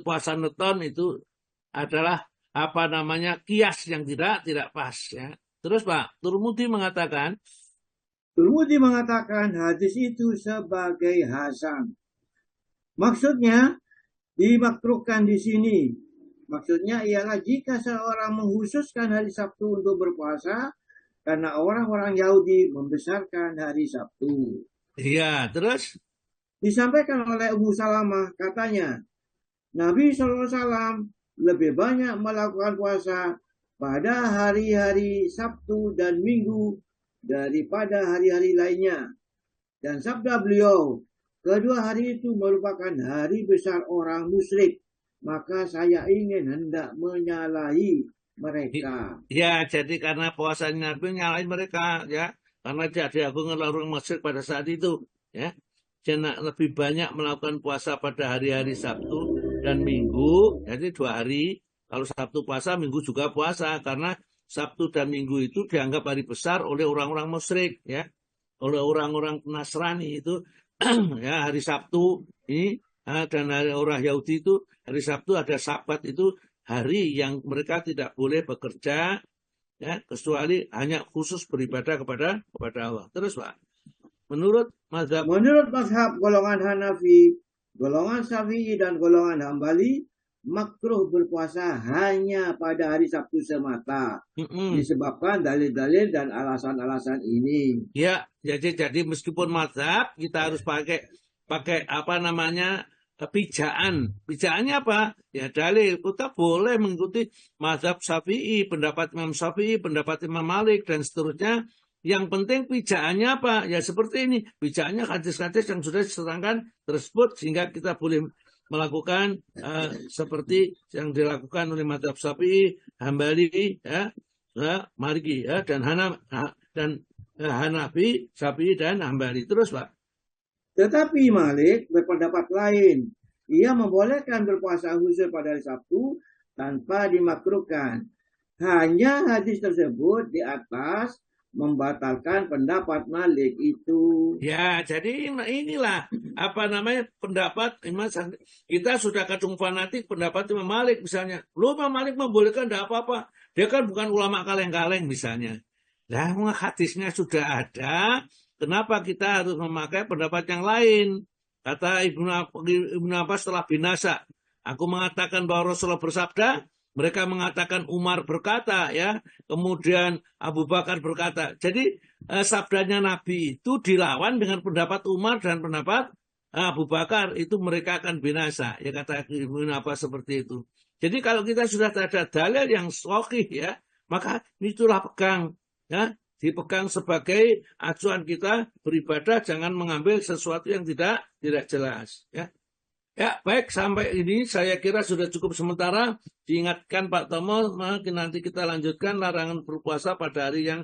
puasa neton, itu adalah kias yang tidak pas, ya. Terus Pak, Turmudi mengatakan hadis itu sebagai hasan. Maksudnya dimakruhkan di sini. Maksudnya ialah jika seorang mengkhususkan hari Sabtu untuk berpuasa karena orang-orang Yahudi membesarkan hari Sabtu. Iya, terus disampaikan oleh Ummu Salamah, katanya Nabi SAW lebih banyak melakukan puasa pada hari-hari Sabtu dan Minggu daripada hari-hari lainnya. Dan sabda beliau, kedua hari itu merupakan hari besar orang musyrik. Maka saya ingin hendak menyalahi mereka. Ya, jadi karena puasanya Nabi menyalahi mereka, ya. Karena dia diagung oleh orang musyrik pada saat itu, ya. Jangan lebih banyak melakukan puasa pada hari-hari Sabtu dan Minggu, jadi 2 hari. Kalau Sabtu puasa, Minggu juga puasa, karena Sabtu dan Minggu itu dianggap hari besar oleh orang-orang musyrik, ya, oleh orang-orang Nasrani itu. Ya, hari Sabtu ini dan hari orang Yahudi itu hari Sabtu ada Sabat, itu hari yang mereka tidak boleh bekerja, ya, kecuali hanya khusus beribadah kepada Allah. Terus Pak, menurut mazhab golongan Hanafi, golongan Syafi'i dan golongan Hambali, makruh berpuasa hanya pada hari Sabtu semata. Disebabkan dalil-dalil dan alasan-alasan ini. Ya, jadi meskipun mazhab kita harus pakai pijaan. Pijaannya apa? Ya dalil. Kita boleh mengikuti mazhab Syafi'i, pendapat Imam Syafi'i, pendapat Imam Malik dan seterusnya. Yang penting pijaannya apa? Ya seperti ini. Pijaannya hadis-hadis yang sudah diserangkan tersebut sehingga kita boleh melakukan seperti yang dilakukan oleh mazhab Syafi'i, Hambali, ya, Maliki, ya, dan Hanafi, Syafi'i dan Hambali. Terus Pak. Tetapi Malik berpendapat lain. Ia membolehkan berpuasa khusus pada hari Sabtu tanpa dimakruhkan. Hanya hadis tersebut di atas membatalkan pendapat Malik itu. Ya, jadi inilah pendapat Imam. Kita sudah kadung fanatik pendapat Imam Malik misalnya. Lu Imam Malik membolehkan tidak apa-apa. Dia kan bukan ulama kaleng-kaleng misalnya. Nah, hadisnya sudah ada. Kenapa kita harus memakai pendapat yang lain? Kata Ibnu Abbas setelah binasa. Aku mengatakan bahwa Rasulullah bersabda. Mereka mengatakan Umar berkata, ya. Kemudian Abu Bakar berkata. Jadi sabdanya Nabi itu dilawan dengan pendapat Umar dan pendapat Abu Bakar. Itu mereka akan binasa. Ya kata Ibnu Abbas seperti itu. Jadi kalau kita sudah ada dalil yang sahih, ya, maka itulah pegang. Ya. dipegang sebagai acuan kita beribadah, jangan mengambil sesuatu yang tidak jelas. Ya. Ya, baik, sampai ini saya kira sudah cukup sementara. Diingatkan Pak Tomo, nanti kita lanjutkan larangan berpuasa pada hari yang